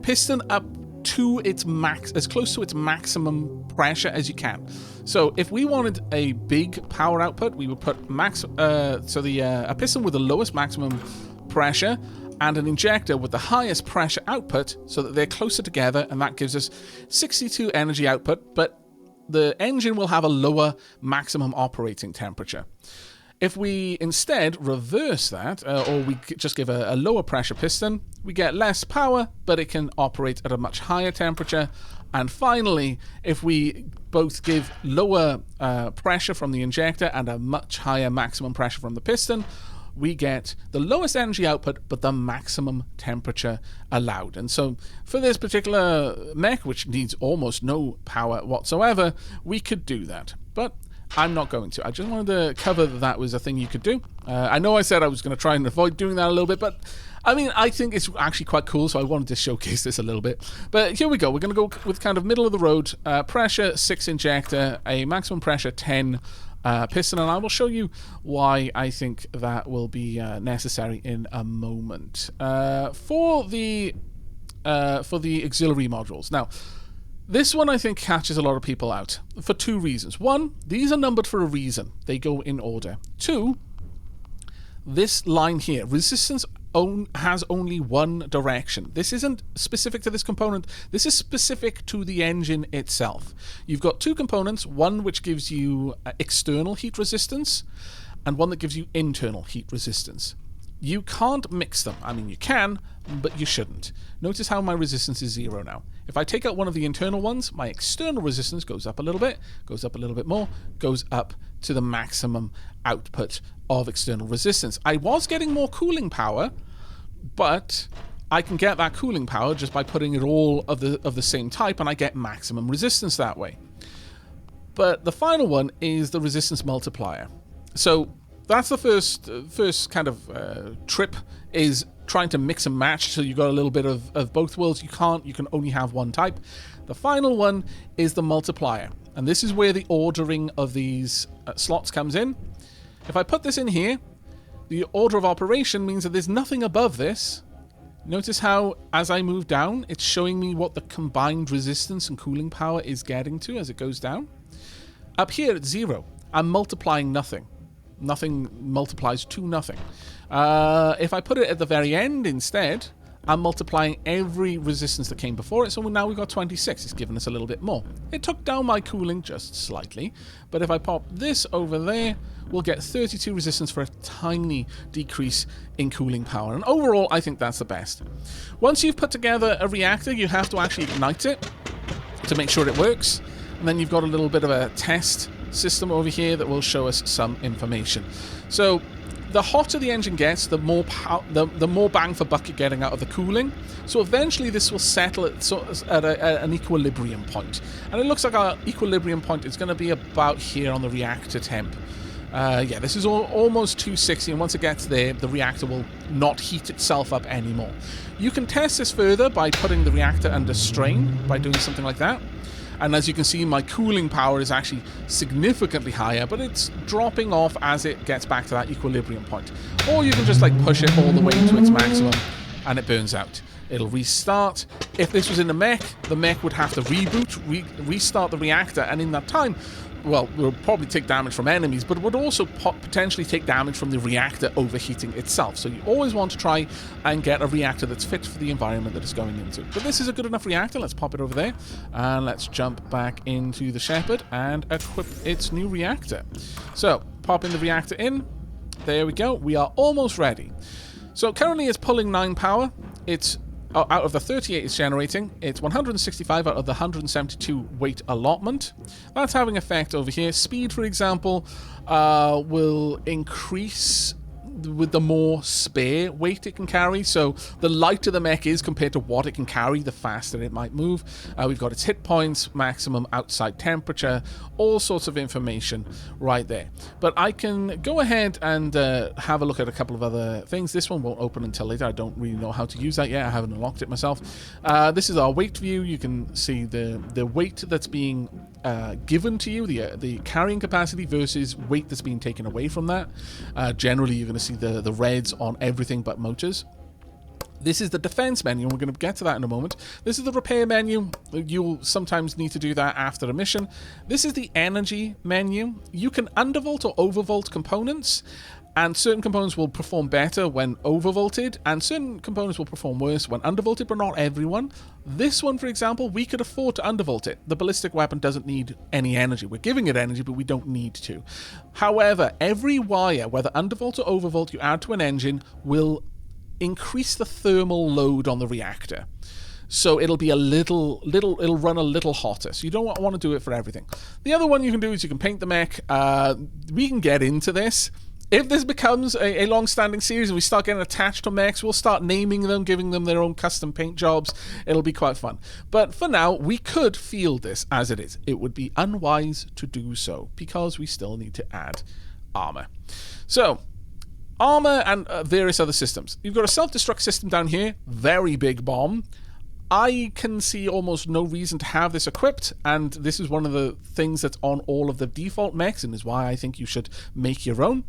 piston up to its max, as close to its maximum pressure as you can. So if we wanted a big power output, we would put a piston with the lowest maximum pressure and an injector with the highest pressure output, so that they're closer together, and that gives us 62 energy output. But the engine will have a lower maximum operating temperature. If we instead reverse that, or we just give a lower pressure piston, we get less power, but it can operate at a much higher temperature. And finally, if we both give lower pressure from the injector and a much higher maximum pressure from the piston, we get the lowest energy output, but the maximum temperature allowed. And so for this particular mech, which needs almost no power whatsoever, we could do that. But I'm not going to. I just wanted to cover that was a thing you could do. I know I said I was going to try and avoid doing that a little bit, but I mean, I think it's actually quite cool, so I wanted to showcase this a little bit. But here we go. We're going to go with kind of middle of the road pressure 6 injector, a maximum pressure 10 piston, and I will show you why I think that will be necessary in a moment. For the auxiliary modules. Now, this one I think catches a lot of people out for 2 reasons. 1, these are numbered for a reason. They go in order. 2, this line here, resistance has only one direction. This isn't specific to this component. This is specific to the engine itself. You've got 2 components, one which gives you external heat resistance and one that gives you internal heat resistance. You can't mix them. I mean, you can, but you shouldn't. Notice how my resistance is 0 now. If I take out one of the internal ones, my external resistance goes up a little bit, goes up a little bit more, goes up to the maximum output of external resistance. I was getting more cooling power, but I can get that cooling power just by putting it all of the same type, and I get maximum resistance that way. But the final one is the resistance multiplier. So that's the first kind of trip, is trying to mix and match, so you've got a little bit of both worlds. You can only have one type. The final one is the multiplier, and this is where the ordering of these slots comes in. If I put this in here, the order of operation means that there's nothing above this. Notice how, as I move down, it's showing me what the combined resistance and cooling power is getting to as it goes down. Up here, it's 0. I'm multiplying nothing. Nothing multiplies to nothing. If I put it at the very end instead, and multiplying every resistance that came before it. So now we've got 26. It's given us a little bit more. It took down my cooling just slightly, but if I pop this over there, we'll get 32 resistance for a tiny decrease in cooling power. And overall, I think that's the best. Once you've put together a reactor, you have to actually ignite it to make sure it works. And then you've got a little bit of a test system over here that will show us some information. So the hotter the engine gets, the more bang for buck you're getting out of the cooling. So eventually this will settle at an equilibrium point. And it looks like our equilibrium point is going to be about here on the reactor temp. Yeah, this is almost 260, and once it gets there, the reactor will not heat itself up anymore. You can test this further by putting the reactor under strain, by doing something like that. And as you can see, my cooling power is actually significantly higher, but it's dropping off as it gets back to that equilibrium point. Or you can just like push it all the way to its maximum and it burns out. It'll restart. If this was in the mech would have to reboot, restart the reactor, and in that time, well, we'll probably take damage from enemies, but it would also potentially take damage from the reactor overheating itself. So you always want to try and get a reactor that's fit for the environment that it's going into. But this is a good enough reactor. Let's pop it over there. And let's jump back into the Shepherd and equip its new reactor. So, popping the reactor in. There we go. We are almost ready. So currently it's pulling 9 power. It's out of the 38 it's generating, it's 165 out of the 172 weight allotment. That's having effect over here. Speed, for example, will increase with the more spare weight it can carry. So the lighter the mech is compared to what it can carry, the faster it might move. We've got its hit points, maximum outside temperature, all sorts of information right there. But I can go ahead and have a look at a couple of other things. This one won't open until later. I don't really know how to use that yet. I haven't unlocked it myself. This is our weight view. You can see the weight that's being given to you, the carrying capacity versus weight that's being taken away from that. Generally, you're going to see the reds on everything but motors. This is the defense menu, and we're going to get to that in a moment. This is the repair menu. You'll sometimes need to do that after a mission. This is the energy menu. You can undervolt or overvolt components, and certain components will perform better when overvolted, and certain components will perform worse when undervolted, but not everyone. This one, for example, we could afford to undervolt it. The ballistic weapon doesn't need any energy. We're giving it energy, but we don't need to. However, every wire, whether undervolt or overvolt, you add to an engine will increase the thermal load on the reactor. So it'll be it'll run a little hotter. So you don't want to do it for everything. The other one you can do is you can paint the mech. We can get into this. If this becomes a long-standing series and we start getting attached to mechs, we'll start naming them, giving them their own custom paint jobs. It'll be quite fun. But for now, we could field this as it is. It would be unwise to do so because we still need to add armor. So, armor and various other systems. You've got a self-destruct system down here. Very big bomb. I can see almost no reason to have this equipped, and this is one of the things that's on all of the default mechs, and is why I think you should make your own.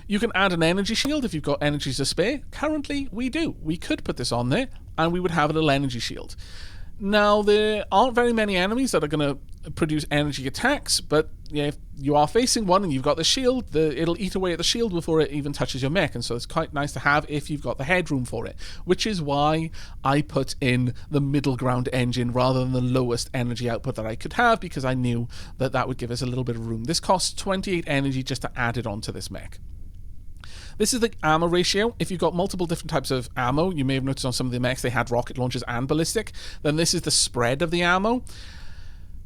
You can add an energy shield if you've got energy to spare. Currently, we do. We could put this on there, and we would have a little energy shield. Now, there aren't very many enemies that are going to produce energy attacks, but yeah, if you are facing one and you've got the shield, it'll eat away at the shield before it even touches your mech, and so it's quite nice to have if you've got the headroom for it, which is why I put in the middle ground engine rather than the lowest energy output that I could have, because I knew that that would give us a little bit of room. This costs 28 energy just to add it onto this mech. This is the ammo ratio. If you've got multiple different types of ammo, you may have noticed on some of the mechs they had rocket launchers and ballistic, then this is the spread of the ammo.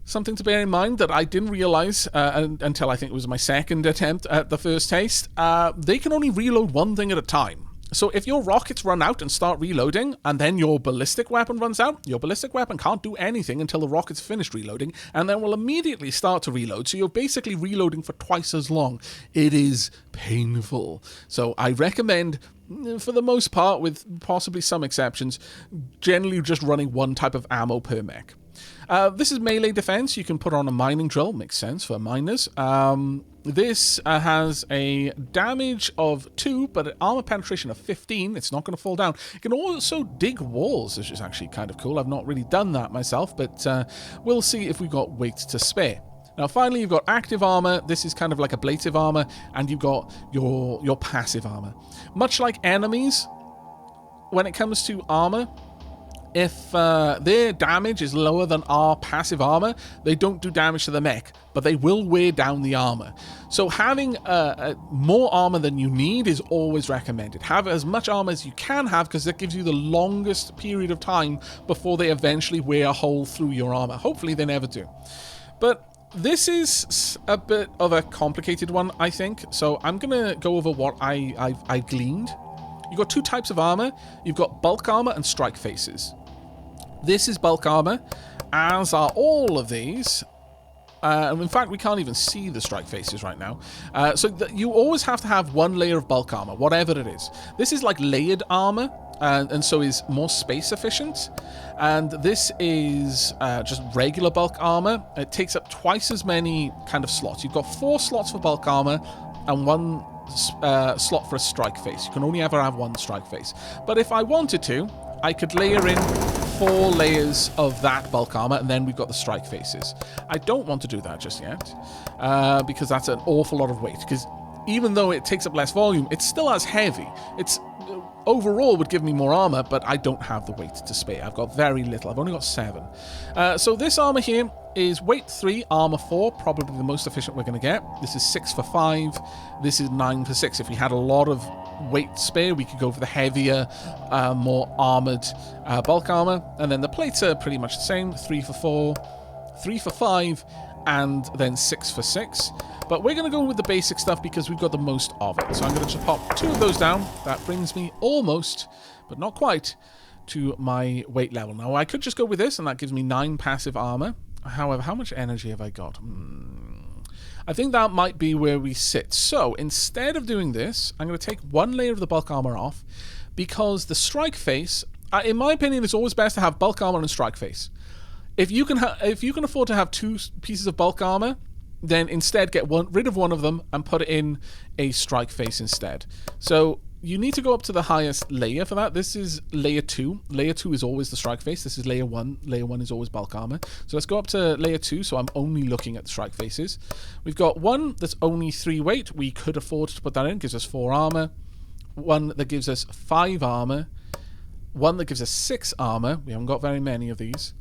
Something to bear in mind that I didn't realize until I think it was my second attempt at the first taste, they can only reload one thing at a time. So if your rockets run out and start reloading, and then your ballistic weapon runs out, your ballistic weapon can't do anything until the rocket's finished reloading, and then will immediately start to reload. So you're basically reloading for twice as long. It is painful. So I recommend, for the most part, with possibly some exceptions, generally just running one type of ammo per mech. This is melee defense. You can put on a mining drill. Makes sense for miners. This has a damage of 2, but an armor penetration of 15. It's not going to fall down. It can also dig walls, which is actually kind of cool. I've not really done that myself, but we'll see if we've got weight to spare. Now, finally, you've got active armor. This is kind of like ablative armor, and you've got your passive armor. Much like enemies, when it comes to armor, if their damage is lower than our passive armor, they don't do damage to the mech, but they will wear down the armor. So having more armor than you need is always recommended. Have as much armor as you can have, because that gives you the longest period of time before they eventually wear a hole through your armor. Hopefully they never do. But this is a bit of a complicated one, I think. So I'm going to go over what I've gleaned. You've got two types of armor. You've got bulk armor and strike faces. This is bulk armor, as are all of these. In fact, we can't even see the strike faces right now. You always have to have one layer of bulk armor, whatever it is. This is like layered armor, and so is more space efficient. And this is just regular bulk armor. It takes up twice as many kind of slots. You've got 4 slots for bulk armor and 1 slot for a strike face. You can only ever have 1 strike face. But if I wanted to, I could layer in 4 layers of that bulk armor, and then we've got the strike faces. I don't want to do that just yet, because that's an awful lot of weight. Because even though it takes up less volume, it's still as heavy. It's overall would give me more armor, but I don't have the weight to spare. I've got very little. I've only got 7. So this armor here is weight 3, armor 4, probably the most efficient we're going to get. This is 6 for 5. This is 9 for 6. If we had a lot of weight spare, we could go for the heavier, more armored bulk armor. And then the plates are pretty much the same. 3 for 4, 3 for 5, and then 6 for 6. But we're going to go with the basic stuff because we've got the most of it. So I'm going to just pop 2 of those down. That brings me almost, but not quite, to my weight level. Now, I could just go with this, and that gives me 9 passive armor. However, how much energy have I got? I think that might be where we sit. So instead of doing this, I'm going to take 1 layer of the bulk armor off, because the strike face, in my opinion, it's always best to have bulk armor and strike face. If you can afford to have 2 pieces of bulk armor, then instead get rid of one of them and put it in a strike face instead. So you need to go up to the highest layer for that. This is layer 2. Layer 2 is always the strike face. This is layer 1. Layer 1 is always bulk armor. So let's go up to layer 2, so I'm only looking at the strike faces. We've got 1 that's only 3 weight. We could afford to put that in. It gives us 4 armor. 1 that gives us 5 armor. 1 that gives us 6 armor. We haven't got very many of these.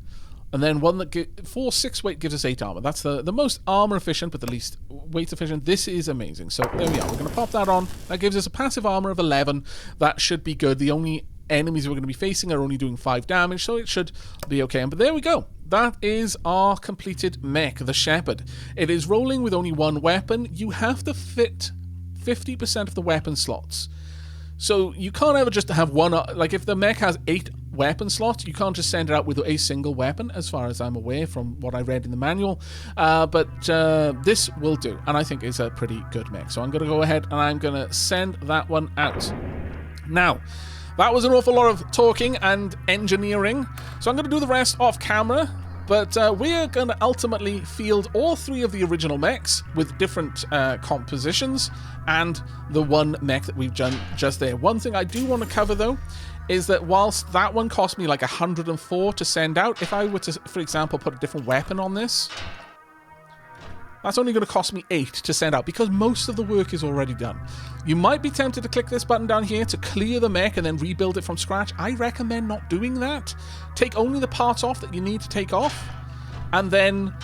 And then 1 that 4 6 weight gives us 8 armor. That's the most armor efficient, but the least weight efficient. This is amazing. So there we are. We're going to pop that on. That gives us a passive armor of 11. That should be good. The only enemies we're going to be facing are only doing 5 damage, so it should be okay. But there we go. That is our completed mech, the Shepherd. It is rolling with only 1 weapon. You have to fit 50% of the weapon slots. So you can't ever just have one, like if the mech has 8 weapon slots, you can't just send it out with a single weapon, as far as I'm aware from what I read in the manual. But this will do, and I think it's a pretty good mech. So I'm going to go ahead and I'm going to send that one out. Now, that was an awful lot of talking and engineering, so I'm going to do the rest off camera. But we're going to ultimately field all 3 of the original mechs with different compositions and the 1 mech that we've done just there. One thing I do want to cover, though, is that whilst that one cost me like 104 to send out, if I were to, for example, put a different weapon on this, that's only going to cost me 8 to send out, because most of the work is already done. You might be tempted to click this button down here to clear the mech and then rebuild it from scratch. I recommend not doing that. Take only the parts off that you need to take off, and then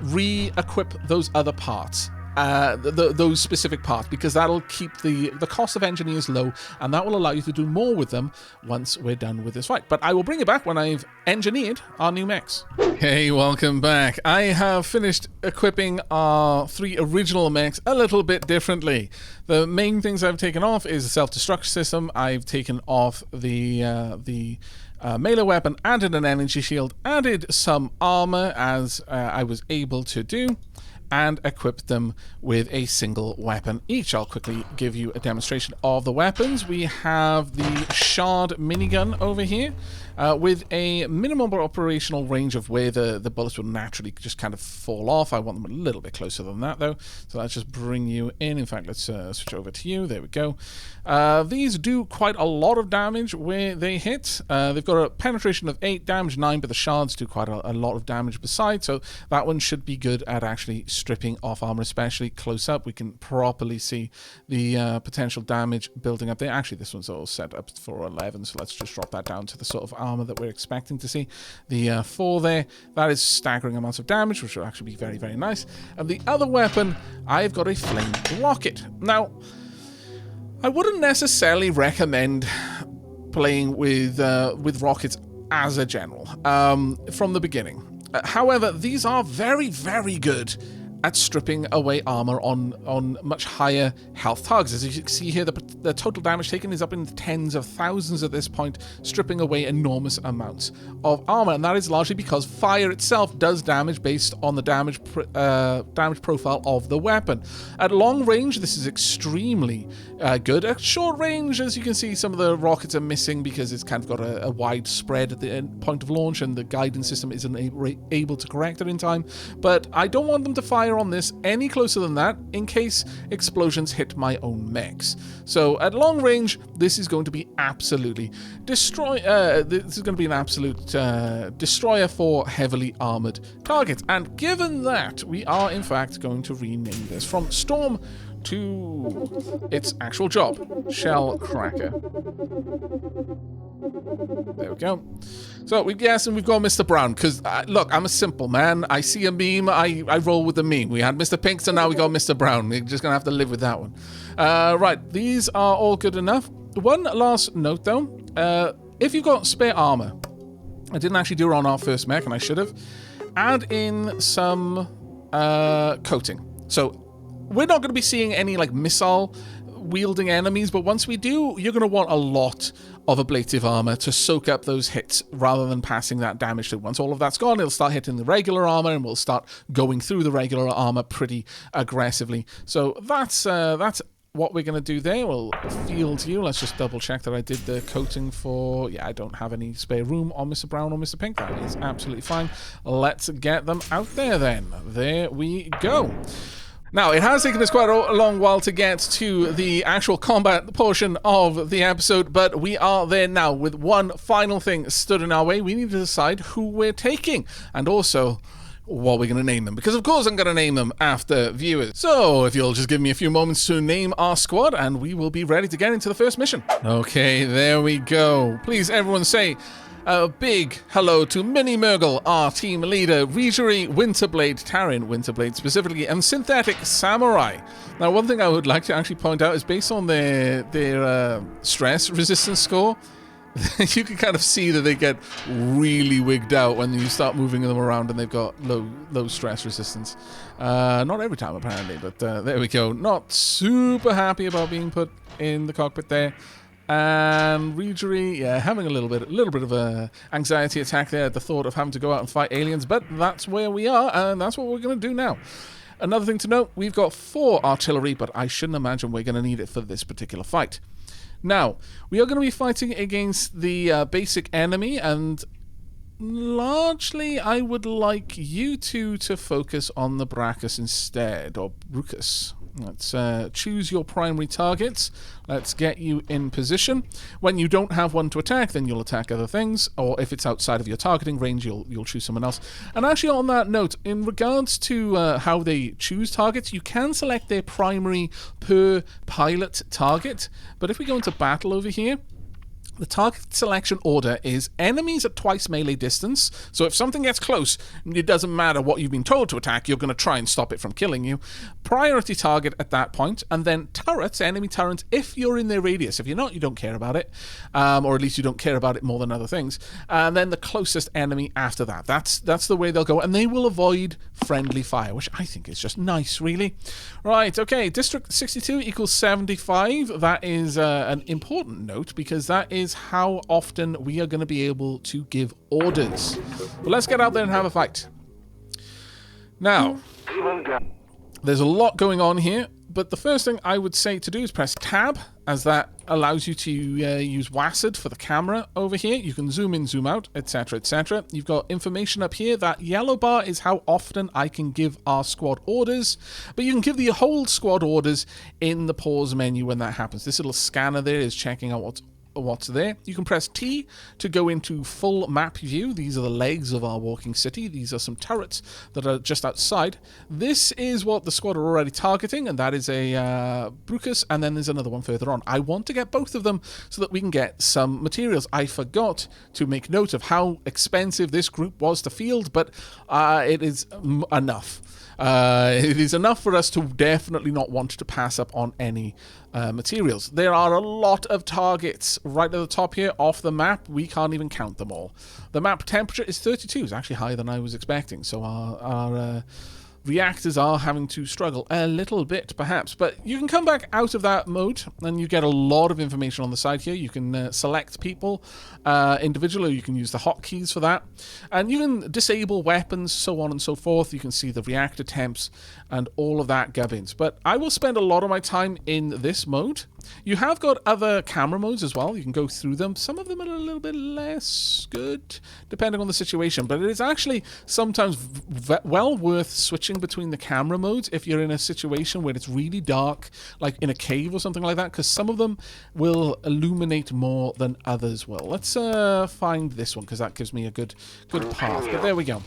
re-equip those other parts. Those specific parts, because that'll keep the cost of engineers low, and that will allow you to do more with them once we're done with this fight. But I will bring it back when I've engineered our new mechs. Hey, welcome back. I have finished equipping our 3 original mechs a little bit differently. The main things I've taken off is the self-destruct system. I've taken off the melee weapon, added an energy shield, added some armor as I was able to do, and equip them with a single weapon each. I'll quickly give you a demonstration of the weapons. We have the Shard minigun over here with a minimum operational range of where the bullets will naturally just kind of fall off. I want them a little bit closer than that, though. So let's just bring you in. In fact, let's switch over to you. There we go. These do quite a lot of damage where they hit. They've got a penetration of 8, damage 9, but the shards do quite a lot of damage besides. So that one should be good at actually stripping off armor, especially close up. We can properly see the potential damage building up there. Actually, this one's all set up for 11, so let's just drop that down to the sort of armor that we're expecting to see. The 4 there, that is staggering amounts of damage, which will actually be very, very nice. And the other weapon, I've got a flame rocket. Now, I wouldn't necessarily recommend playing with rockets as a general from the beginning. However, these are very, very good at stripping away armor on much higher health targets. As you can see here, the total damage taken is up in the tens of thousands at this point, stripping away enormous amounts of armor, and that is largely because fire itself does damage based on the damage profile of the weapon. At long range, this is extremely good. At short range, as you can see, some of the rockets are missing because it's kind of got a wide spread at the point of launch, and the guidance system isn't able to correct it in time. But I don't want them to fire on this any closer than that in case explosions hit my own mechs. So at long range, this is going to be absolutely this is going to be an absolute destroyer for heavily armored targets. And given that, we are in fact going to rename this from Storm to its actual job, Shell Cracker. There we go. So we've got Mr. Brown, because look, I'm a simple man. I see a meme, I roll with the meme. We had Mr. Pink, so now we got Mr. Brown. We're just gonna have to live with that one. Right, these are all good enough. One last note though, if you've got spare armor, I didn't actually do it on our first mech, and I should have, add in some coating. So we're not going to be seeing any like missile wielding enemies, but once we do, you're going to want a lot of ablative armor to soak up those hits rather than passing that damage through. Once all of that's gone, it'll start hitting the regular armor, and we'll start going through the regular armor pretty aggressively. So that's what we're going to do there. We'll field you. Let's just double check that I did the coating for... Yeah, I don't have any spare room on Mr. Brown or Mr. Pink. That is absolutely fine. Let's get them out there then. There we go. Now, it has taken us quite a long while to get to the actual combat portion of the episode, but we are there now with one final thing stood in our way. We need to decide who we're taking, and also what we're going to name them, because of course I'm going to name them after viewers. So if you'll just give me a few moments to name our squad, and we will be ready to get into the first mission. Okay, there we go. Please, everyone say a big hello to Mini Murgle, our team leader, Regery, Winterblade, Tarin, Winterblade specifically, and Synthetic Samurai. Now, one thing I would like to actually point out is based on their stress resistance score, you can kind of see that they get really wigged out when you start moving them around and they've got low stress resistance. Not every time, apparently, but there we go. Not super happy about being put in the cockpit there. And Regery, yeah, having a little bit of a anxiety attack there at the thought of having to go out and fight aliens, but that's where we are, and that's what we're going to do now. Another thing to note, we've got 4 artillery, but I shouldn't imagine we're going to need it for this particular fight. Now, we are going to be fighting against the basic enemy, and largely I would like you two to focus on the Brachus instead, or Brucus. Let's choose your primary targets. Let's get you in position. When you don't have one to attack, then you'll attack other things, or if it's outside of your targeting range, you'll choose someone else. And actually, on that note, in regards to how they choose targets, you can select their primary per pilot target. But if we go into battle over here, the target selection order is enemies at twice melee distance. So if something gets close, it doesn't matter what you've been told to attack, you're going to try and stop it from killing you. Priority target at that point, and then turrets, enemy turrets, if you're in their radius. If you're not, you don't care about it, or at least you don't care about it more than other things. And then the closest enemy after that. That's the way they'll go, and they will avoid friendly fire, which I think is just nice, really. Right, okay, District 62 equals 75. That is an important note, because that is how often we are going to be able to give orders. But let's get out there and have a fight. Now, there's a lot going on here, but the first thing I would say to do is press Tab, as that allows you to use WASD for the camera over here. You can zoom in, zoom out, etc., etc. You've got information up here. That yellow bar is how often I can give our squad orders, but you can give the whole squad orders in the pause menu when that happens. This little scanner there is checking out what's what's there. You can press T to go into full map view. These are the legs of our walking city. These are some turrets that are just outside. This is what the squad are already targeting, and that is a Brucus, and then there's another one further on. I want to get both of them so that we can get some materials. I forgot to make note of how expensive this group was to field, but it is enough. It is enough for us to definitely not want to pass up on any materials. There are a lot of targets right at the top here off the map. We can't even count them all. The map temperature is 32. It's actually higher than I was expecting. So our reactors are having to struggle a little bit, perhaps. But you can come back out of that mode, and you get a lot of information on the side here. You can select people individually. You can use the hotkeys for that. And you can disable weapons, so on and so forth. You can see the reactor temps and all of that gubbins. But I will spend a lot of my time in this mode. You have got other camera modes as well. You can go through them. Some of them are a little bit less good, depending on the situation. But it is actually sometimes well worth switching between the camera modes if you're in a situation where it's really dark, like in a cave or something like that, because some of them will illuminate more than others will. Let's find this one, because that gives me a good path. But there we go.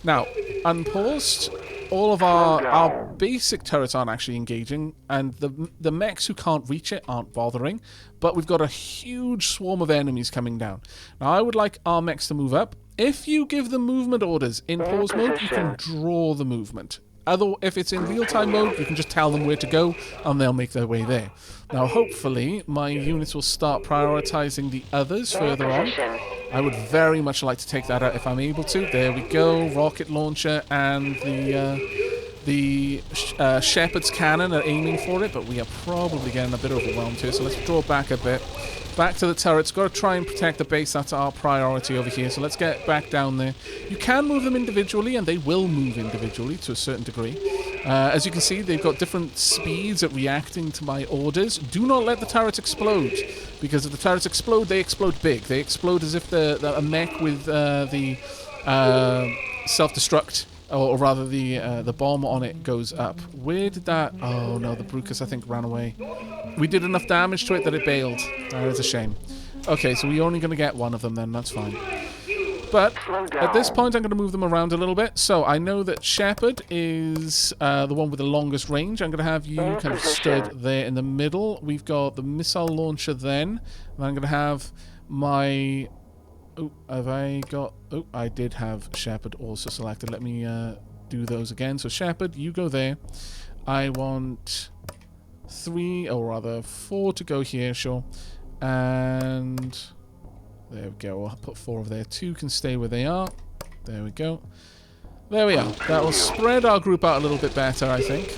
Now, unpaused. All of our basic turrets aren't actually engaging, and the mechs who can't reach it aren't bothering, but we've got a huge swarm of enemies coming down. Now, I would like our mechs to move up. If you give them movement orders in pause mode, you can draw the movement. If it's in real-time mode, you can just tell them where to go, and they'll make their way there. Now, hopefully, my units will start prioritizing the others further on. I would very much like to take that out if I'm able to. There we go. Rocket launcher and the Shepherd's cannon are aiming for it, but we are probably getting a bit overwhelmed here, so let's draw back a bit. Back to the turrets. Got to try and protect the base. That's our priority over here. So let's get back down there. You can move them individually, and they will move individually to a certain degree. As you can see, they've got different speeds at reacting to my orders. Do not let the turrets explode, because if the turrets explode, they explode big. They explode as if a mech with the self-destruct, or rather the bomb on it goes up. Where did that... Oh no, the Brucus I think ran away. We did enough damage to it that it bailed. That is a shame. Okay, so we're only going to get one of them then, that's fine. But at this point I'm going to move them around a little bit. So I know that Shepherd is the one with the longest range. I'm going to have you kind of stood there in the middle. We've got the missile launcher then. And I'm going to have my... Oh, have I got... Oh, I did have Shepherd also selected. Let me do those again. So Shepherd, you go there. I want 3, or rather 4 to go here, sure. And there we go. I'll put 4 over there. 2 can stay where they are. There we go. There we are. That will spread our group out a little bit better, I think.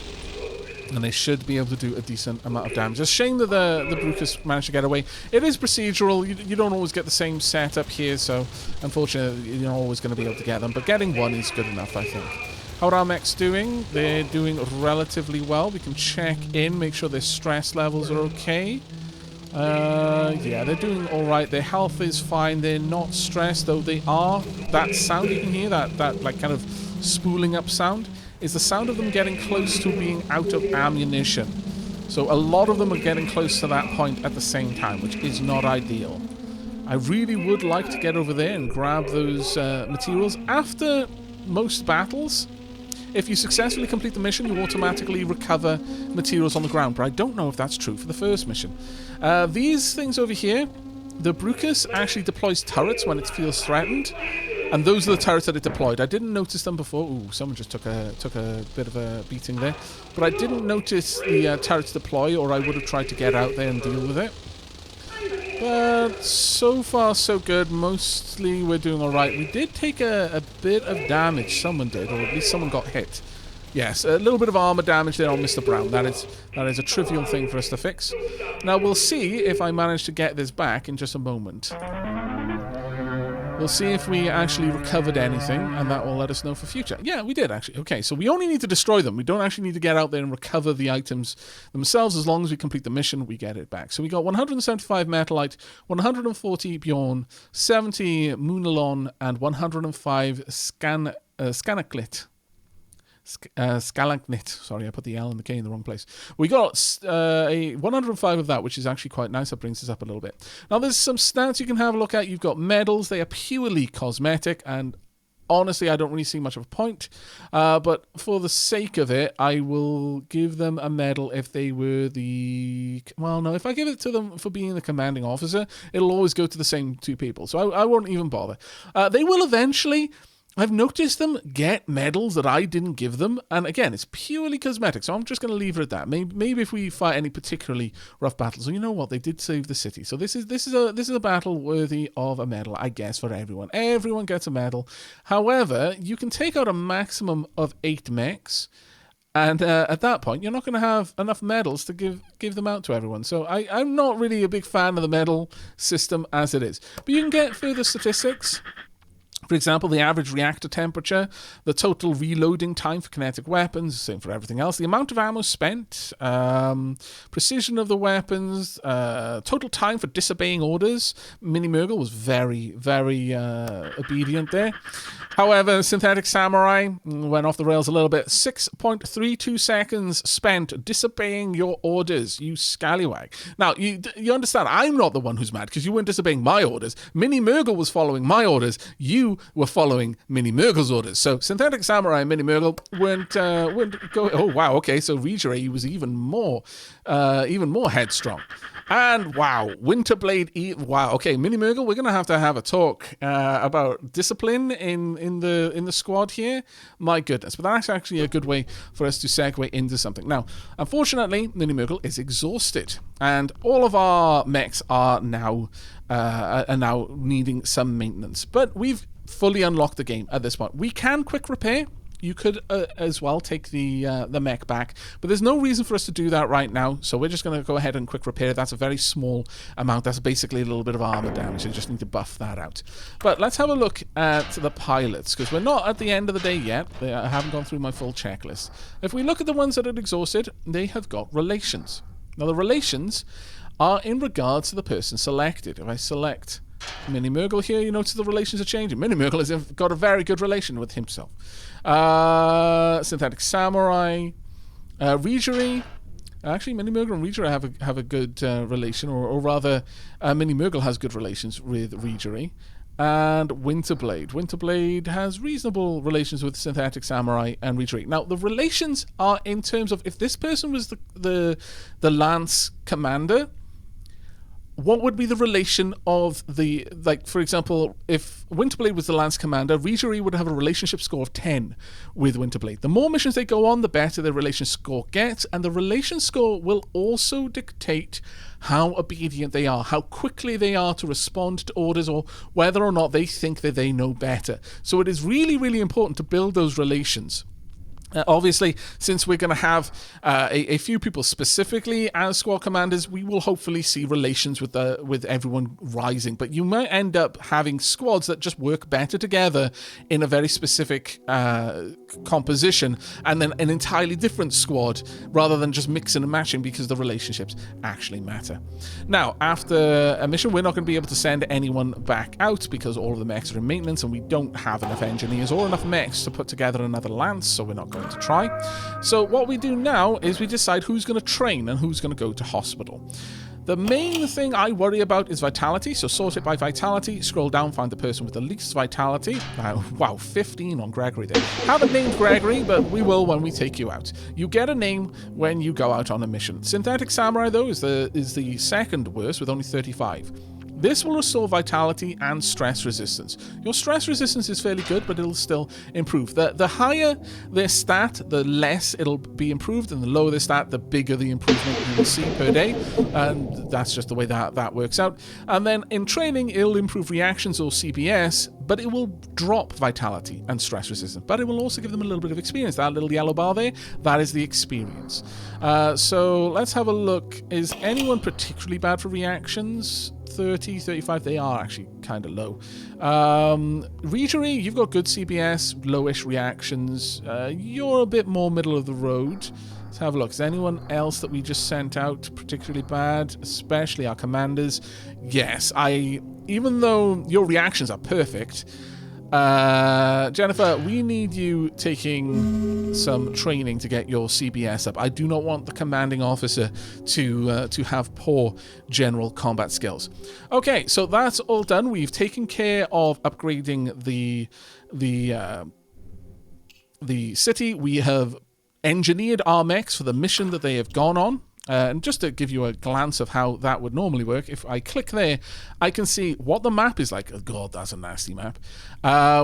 And they should be able to do a decent amount of damage. It's a shame that the Brucus managed to get away. It is procedural. You don't always get the same setup here, so unfortunately you're not always going to be able to get them. But getting one is good enough, I think. How are our mechs doing? They're doing relatively well. We can check in, make sure their stress levels are okay. Yeah, they're doing alright. Their health is fine. They're not stressed, though they are. That sound you can hear, that like kind of spooling up sound, is the sound of them getting close to being out of ammunition. So a lot of them are getting close to that point at the same time, which is not ideal. I really would like to get over there and grab those materials. After most battles, if you successfully complete the mission, you automatically recover materials on the ground, but I don't know if that's true for the first mission. These things over here, the Brucus actually deploys turrets when it feels threatened. And those are the turrets that it deployed. I didn't notice them before. Ooh, someone just took a bit of a beating there. But I didn't notice the turrets deploy, or I would have tried to get out there and deal with it. But so far, so good. Mostly we're doing alright. We did take a bit of damage. Someone did, or at least someone got hit. Yes, a little bit of armor damage there on Mr. Brown. That is a trivial thing for us to fix. Now, we'll see if I manage to get this back in just a moment. We'll see if we actually recovered anything, and that will let us know for future. Yeah, we did, actually. Okay, so we only need to destroy them. We don't actually need to get out there and recover the items themselves. As long as we complete the mission, we get it back. So we got 175 Metalite, 140 Bjorn, 70 Munalon, and 105 Scanaclit. Scalagnit. Sorry, I put the L and the K in the wrong place. We got a 105 of that, which is actually quite nice. That brings us up a little bit. Now, there's some stats you can have a look at. You've got medals. They are purely cosmetic, and honestly, I don't really see much of a point, but for the sake of it, I will give them a medal if they were the... Well, no, if I give it to them for being the commanding officer, it'll always go to the same two people, so I won't even bother. They will eventually... I've noticed them get medals that I didn't give them, and again, it's purely cosmetic, so I'm just going to leave it at that. Maybe if we fight any particularly rough battles, and you know what, they did save the city, so this is a battle worthy of a medal, I guess, for everyone. Everyone gets a medal. However, you can take out a maximum of 8 mechs, and at that point, you're not going to have enough medals to give them out to everyone. So I'm not really a big fan of the medal system as it is, but you can get further statistics. For example, the average reactor temperature, the total reloading time for kinetic weapons, same for everything else, the amount of ammo spent, precision of the weapons, total time for disobeying orders. Mini Murgle was very, very obedient there. However, Synthetic Samurai went off the rails a little bit. 6.32 seconds spent disobeying your orders, you scallywag. Now, you understand, I'm not the one who's mad because you weren't disobeying my orders. Mini Murgle was following my orders. You were following Mini Murgle's orders. So Synthetic Samurai and Mini Murgle weren't going. Oh wow, okay. So Redesigning was even more headstrong. And wow, Winterblade. Wow, okay. Mini Murgle, we're gonna have to have a talk about discipline in the squad here. My goodness, but that's actually a good way for us to segue into something. Now, unfortunately, Mini Murgle is exhausted, and all of our mechs are now needing some maintenance. But we've fully unlocked the game at this point. We can quick repair. You could as well take the mech back, but there's no reason for us to do that right now, so we're just going to go ahead and quick repair. That's a very small amount. That's basically a little bit of armor damage, so you just need to buff that out. But let's have a look at the pilots, because we're not at the end of the day yet. I haven't gone through my full checklist. If we look at the ones that are exhausted, they have got relations. Now, the relations are in regards to the person selected. If I select Mini Murgle here, you notice the relations are changing. Mini Murgle has got a very good relation with himself. Synthetic Samurai, Redesigning. Actually, Mini Murgle and Redesigning have a good relation, or rather, Mini Murgle has good relations with Redesigning. And Winterblade. Winterblade has reasonable relations with Synthetic Samurai and Redesigning. Now, the relations are in terms of if this person was the Lance commander, what would be the relation of the, like, for example, if Winterblade was the Lance commander, Redesigning would have a relationship score of 10 with Winterblade. The more missions they go on, the better their relation score gets, and the relation score will also dictate how obedient they are, how quickly they are to respond to orders, or whether or not they think that they know better. So it is really, really important to build those relations. Obviously, since we're going to have a few people specifically as squad commanders, we will hopefully see relations with everyone rising. But you might end up having squads that just work better together in a very specific composition, and then an entirely different squad rather than just mixing and matching because the relationships actually matter. Now, after a mission, we're not going to be able to send anyone back out because all of the mechs are in maintenance, and we don't have enough engineers or enough mechs to put together another lance, so we're not going to try. So what we do now is we decide who's going to train and who's going to go to hospital. The main thing I worry about is vitality, so sort it by vitality, scroll down, find the person with the least vitality. Wow, 15 on Gregory there. Haven't named Gregory, but we will when we take you out. You get a name when you go out on a mission. Synthetic Samurai, though, is the second worst with only 35. This will restore vitality and stress resistance. Your stress resistance is fairly good, but it'll still improve. The higher their stat, the less it'll be improved, and the lower their stat, the bigger the improvement you will see per day. And that's just the way that works out. And then in training, it'll improve reactions or CBS, but it will drop vitality and stress resistance. But it will also give them a little bit of experience. That little yellow bar there, that is the experience. So let's have a look. Is anyone particularly bad for reactions? 30, 35, they are actually kind of low. Redesigning, you've got good CBS, lowish reactions. You're a bit more middle of the road. Let's have a look. Is anyone else that we just sent out particularly bad? Especially our commanders. Yes, even though your reactions are perfect, Jennifer, we need you taking some training to get your CBS up. I do not want the commanding officer to have poor general combat skills. Okay, so that's all done. We've taken care of upgrading the city. We have engineered our mechs for the mission that they have gone on. And just to give you a glance of how that would normally work, if I click there, I can see what the map is like. Oh god, that's a nasty map.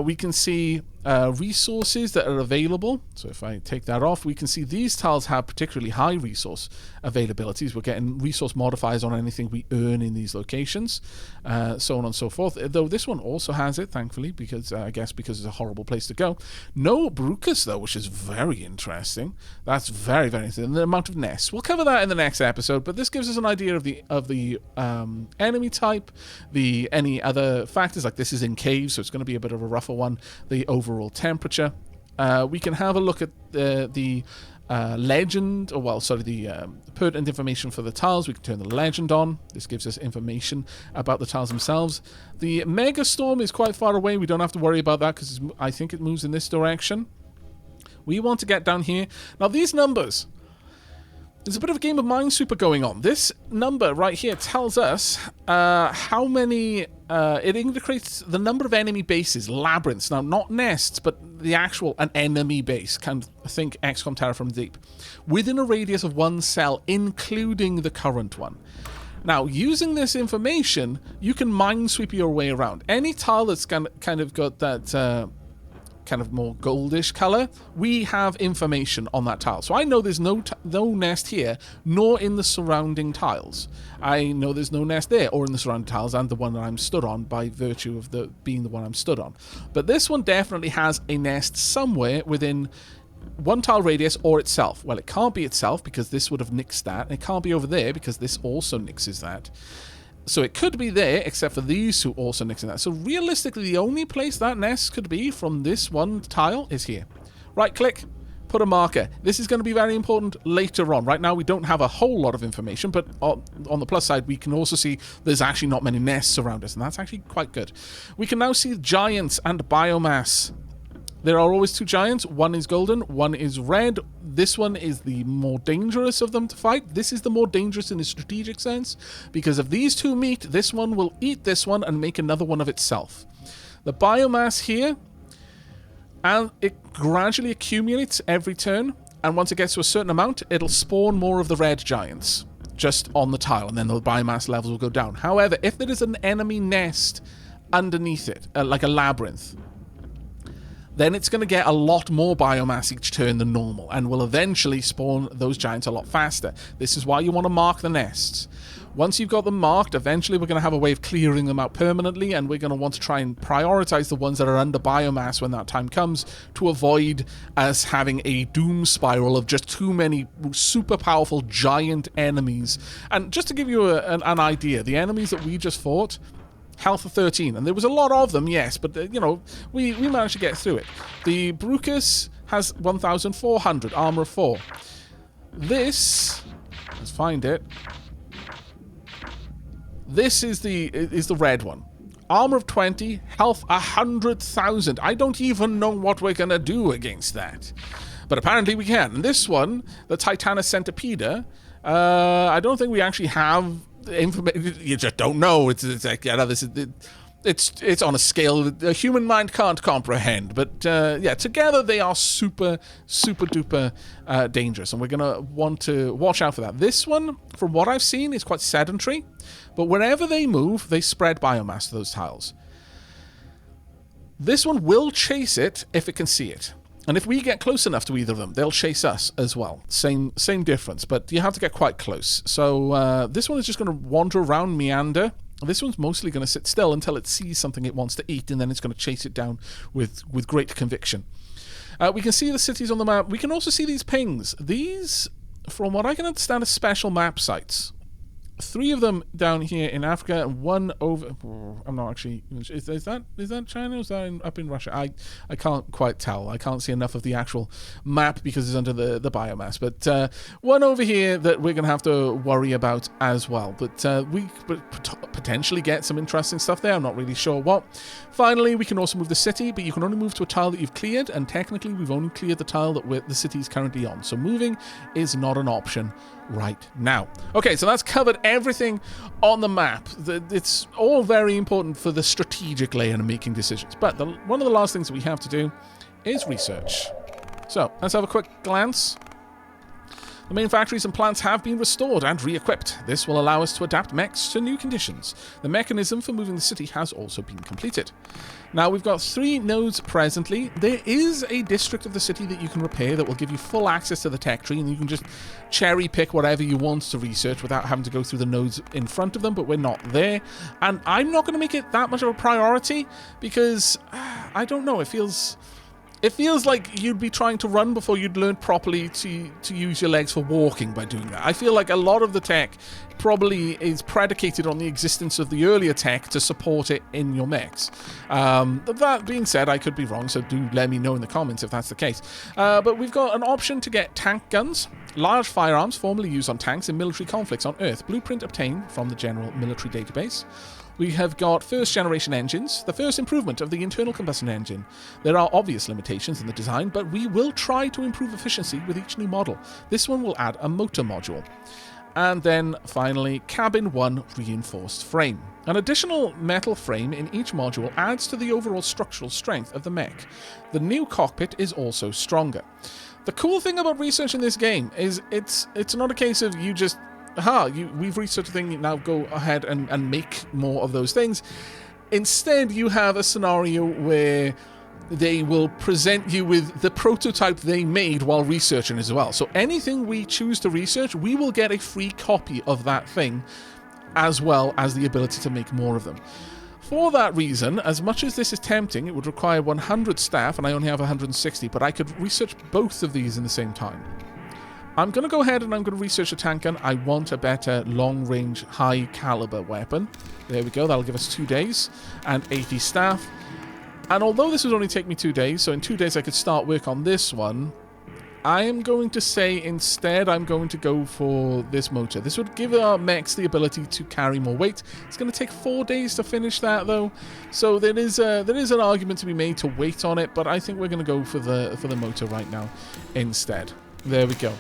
We can see resources that are available. So if I take that off, we can see these tiles have particularly high resource availabilities. We're getting resource modifiers on anything we earn in these locations, so on and so forth. Though this one also has it, thankfully, because I guess because it's a horrible place to go. No Brucus, though, which is very interesting. That's very, very interesting. The amount of nests. We'll cover that in the next episode, but this gives us an idea of the enemy type, any other factors, like this is in caves, so it's going to be a bit of a rougher one, the overall temperature. We can have a look at the legend, the pertinent information for the tiles. We can turn the legend on. This gives us information about the tiles themselves. The mega storm is quite far away. We don't have to worry about that because I think it moves in this direction. We want to get down here. Now these numbers, there's a bit of a game of Minesweeper going on. This number right here tells us how many... it indicates the number of enemy bases, labyrinths. Now, not nests, but the actual an enemy base. Kind of think XCOM Terror from Deep. Within a radius of 1 cell, including the current one. Now, using this information, you can minesweep your way around. Any tile that's kind of got that... kind of more goldish color, we have information on that tile. So I know there's no nest here, nor in the surrounding tiles. I know there's no nest there, or in the surrounding tiles, and the one that I'm stood on, by virtue of being the one I'm stood on. But this one definitely has a nest somewhere within 1 tile radius, or itself. Well, it can't be itself, because this would have nixed that. And it can't be over there, because this also nixes that. So it could be there, except for these two also nixing that. So realistically, the only place that nest could be from this one tile is here. Right-click, put a marker. This is going to be very important later on. Right now, we don't have a whole lot of information, but on the plus side, we can also see there's actually not many nests around us, and that's actually quite good. We can now see giants and biomass. There are always 2 giants. One is golden, one is red. This one is the more dangerous of them to fight. This is the more dangerous in a strategic sense, because if these 2 meet, this one will eat this one and make another one of itself. The biomass here, and it gradually accumulates every turn, and once it gets to a certain amount, it'll spawn more of the red giants just on the tile, and then the biomass levels will go down. However, if there is an enemy nest underneath it, like a labyrinth, then it's going to get a lot more biomass each turn than normal, and will eventually spawn those giants a lot faster. This is why you want to mark the nests. Once you've got them marked, eventually we're going to have a way of clearing them out permanently, and we're going to want to try and prioritize the ones that are under biomass when that time comes, to avoid us having a doom spiral of just too many super powerful giant enemies. And just to give you an idea, the enemies that we just fought, health of 13, and there was a lot of them, yes, but we managed to get through it. The Brucus has 1,400, armor of 4. This, let's find it. This is the red one. Armor of 20, health 100,000. I don't even know what we're gonna do against that, but apparently we can. And this one, the Titanus Centipeda, I don't think we actually have information. You just don't know. It's like, it's on a scale that the human mind can't comprehend. But yeah, together they are super duper dangerous, and we're gonna want to watch out for that. This one, from what I've seen, is quite sedentary, but whenever they move, they spread biomass to those tiles. This one will chase it if it can see it. And if we get close enough to either of them, they'll chase us as well. Same difference, but you have to get quite close. So this one is just going to wander around, meander. This one's mostly going to sit still until it sees something it wants to eat, and then it's going to chase it down with great conviction. We can see the cities on the map. We can also see these pings. These, from what I can understand, are special map sites. 3 of them down here in Africa, and 1 over. I'm not actually. Is that China? Or is that up in Russia? I can't quite tell. I can't see enough of the actual map because it's under the biomass. But 1 over here that we're gonna have to worry about as well. But we potentially get some interesting stuff there. I'm not really sure what. Finally, we can also move the city, but you can only move to a tile that you've cleared, and technically we've only cleared the tile that the city is currently on. So moving is not an option right now. Okay, so that's covered everything on the map. It's all very important for the strategic layer and making decisions. But one of the last things that we have to do is research. So let's have a quick glance. The main factories and plants have been restored and re-equipped. This will allow us to adapt mechs to new conditions. The mechanism for moving the city has also been completed. Now, we've got 3 nodes presently. There is a district of the city that you can repair that will give you full access to the tech tree, and you can just cherry pick whatever you want to research without having to go through the nodes in front of them, but we're not there. And I'm not going to make it that much of a priority because, I don't know, it feels like you'd be trying to run before you'd learn properly to use your legs for walking by doing that. I feel like a lot of the tech probably is predicated on the existence of the earlier tech to support it in your mechs. That being said, I could be wrong, so do let me know in the comments if that's the case. But we've got an option to get tank guns, large firearms formerly used on tanks in military conflicts on Earth, blueprint obtained from the general military database. We have got first-generation engines, the first improvement of the internal combustion engine. There are obvious limitations in the design, but we will try to improve efficiency with each new model. This one will add a motor module. And then, finally, Cabin 1 reinforced frame. An additional metal frame in each module adds to the overall structural strength of the mech. The new cockpit is also stronger. The cool thing about research in this game is it's not a case of you just... we've researched a thing, now go ahead and make more of those things. Instead, you have a scenario where they will present you with the prototype they made while researching as well. So anything we choose to research, we will get a free copy of that thing, as well as the ability to make more of them. For that reason, as much as this is tempting, it would require 100 staff, and I only have 160, but I could research both of these in the same time. I'm going to go ahead and I'm going to research a tank gun. I want a better long-range, high-caliber weapon. There we go. That'll give us 2 days and 80 staff. And although this would only take me 2 days, so in 2 days I could start work on this one, I am going to say instead I'm going to go for this motor. This would give our mechs the ability to carry more weight. It's going to take 4 days to finish that though, so there is an argument to be made to wait on it, but I think we're going to go for the motor right now instead. There we go.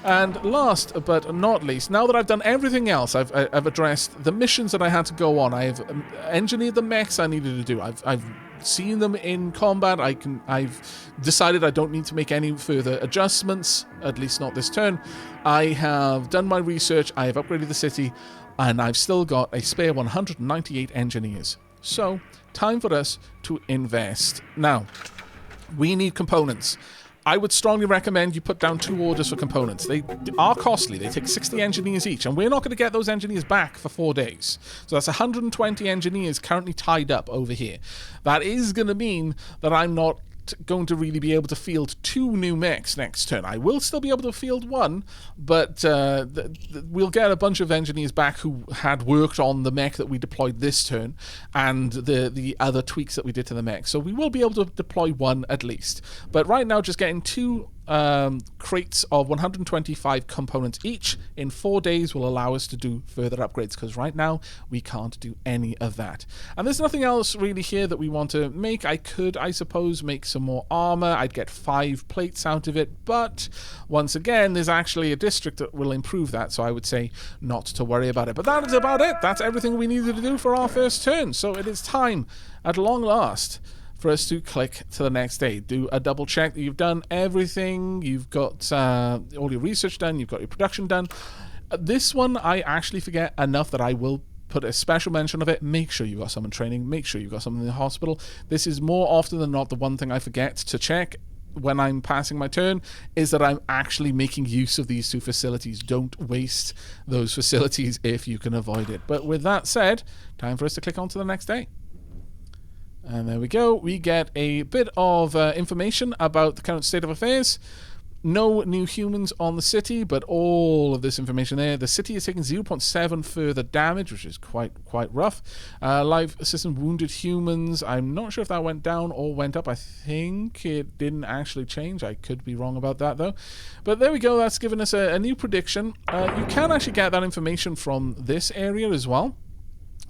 And last but not least, now that I've done everything else, I've addressed the missions that I had to go on. I've engineered the mechs I needed to do. I've seen them in combat. I've decided I don't need to make any further adjustments, at least not this turn. I have done my research. I have upgraded the city, and I've still got a spare 198 engineers. So, time for us to invest. Now, we need components. I would strongly recommend you put down 2 orders for components. They are costly. They take 60 engineers each, and we're not going to get those engineers back for 4 days. So that's 120 engineers currently tied up over here. That is going to mean that I'm not going to really be able to field 2 new mechs next turn. I will still be able to field 1, but we'll get a bunch of engineers back who had worked on the mech that we deployed this turn and the other tweaks that we did to the mech. So we will be able to deploy 1 at least. But right now, just getting 2 crates of 125 components each in 4 days will allow us to do further upgrades, because right now we can't do any of that. And there's nothing else really here that we want to make. I could, I suppose, make some more armor. I'd get 5 plates out of it, but once again, there's actually a district that will improve that, so I would say not to worry about it. But that is about it. That's everything we needed to do for our first turn. So it is time, at long last, for us to click to the next day. Do a double check that you've done everything. You've got all your research done. You've got your production done. This one, I actually forget enough that I will put a special mention of it. Make sure you've got someone training. Make sure you've got someone in the hospital. This is more often than not the one thing I forget to check when I'm passing my turn, is that I'm actually making use of these 2 facilities. Don't waste those facilities if you can avoid it. But with that said, time for us to click on to the next day. And there we go. We get a bit of information about the current state of affairs. No new humans on the city, but all of this information there. The city is taking 0.7 further damage, which is quite rough. Life system wounded humans. I'm not sure if that went down or went up. I think it didn't actually change. I could be wrong about that, though. But there we go. That's given us a new prediction. You can actually get that information from this area as well.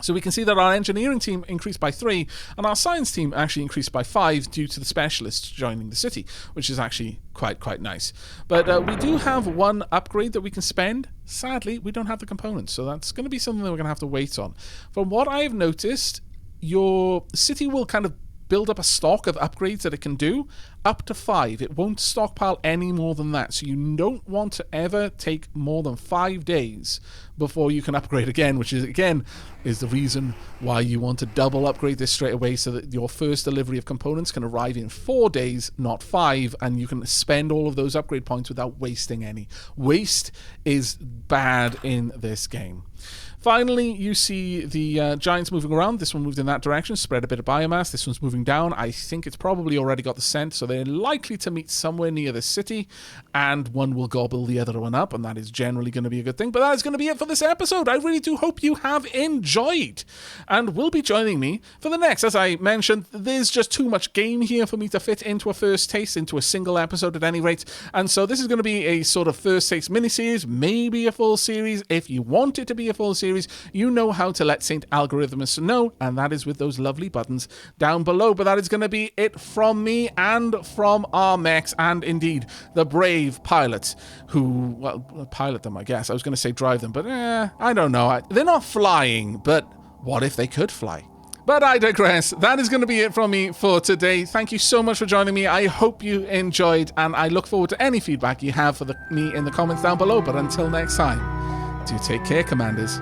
So we can see that our engineering team increased by 3, and our science team actually increased by 5 due to the specialists joining the city, which is actually quite nice. But we do have one upgrade that we can spend. Sadly, we don't have the components, so that's going to be something that we're going to have to wait on. From what I've noticed, your city will kind of build up a stock of upgrades that it can do, up to 5. It won't stockpile any more than that, so you don't want to ever take more than 5 days before you can upgrade again, which is, again, is the reason why you want to double upgrade this straight away, so that your first delivery of components can arrive in 4 days, not 5, and you can spend all of those upgrade points without wasting any. Waste is bad in this game. Finally, you see the giants moving around. This one moved in that direction, spread a bit of biomass. This one's moving down. I think it's probably already got the scent, so they're likely to meet somewhere near the city, and one will gobble the other one up, and that is generally going to be a good thing. But that is going to be it for this episode. I really do hope you have enjoyed, and will be joining me for the next. As I mentioned, there's just too much game here for me to fit into a first taste, into a single episode at any rate, and so this is going to be a sort of first taste miniseries, maybe a full series. If you want it to be a full series, you know how to let Saint Algorithmus know, and that is with those lovely buttons down below. But that is going to be it from me and from our mechs, and indeed the brave pilots who, well, pilot them, I guess. I was going to say drive them, but I don't know. They're not flying, but what if they could fly? But I digress. That is going to be it from me for today. Thank you so much for joining me. I hope you enjoyed, and I look forward to any feedback you have for me in the comments down below. But until next time, do take care, Commanders.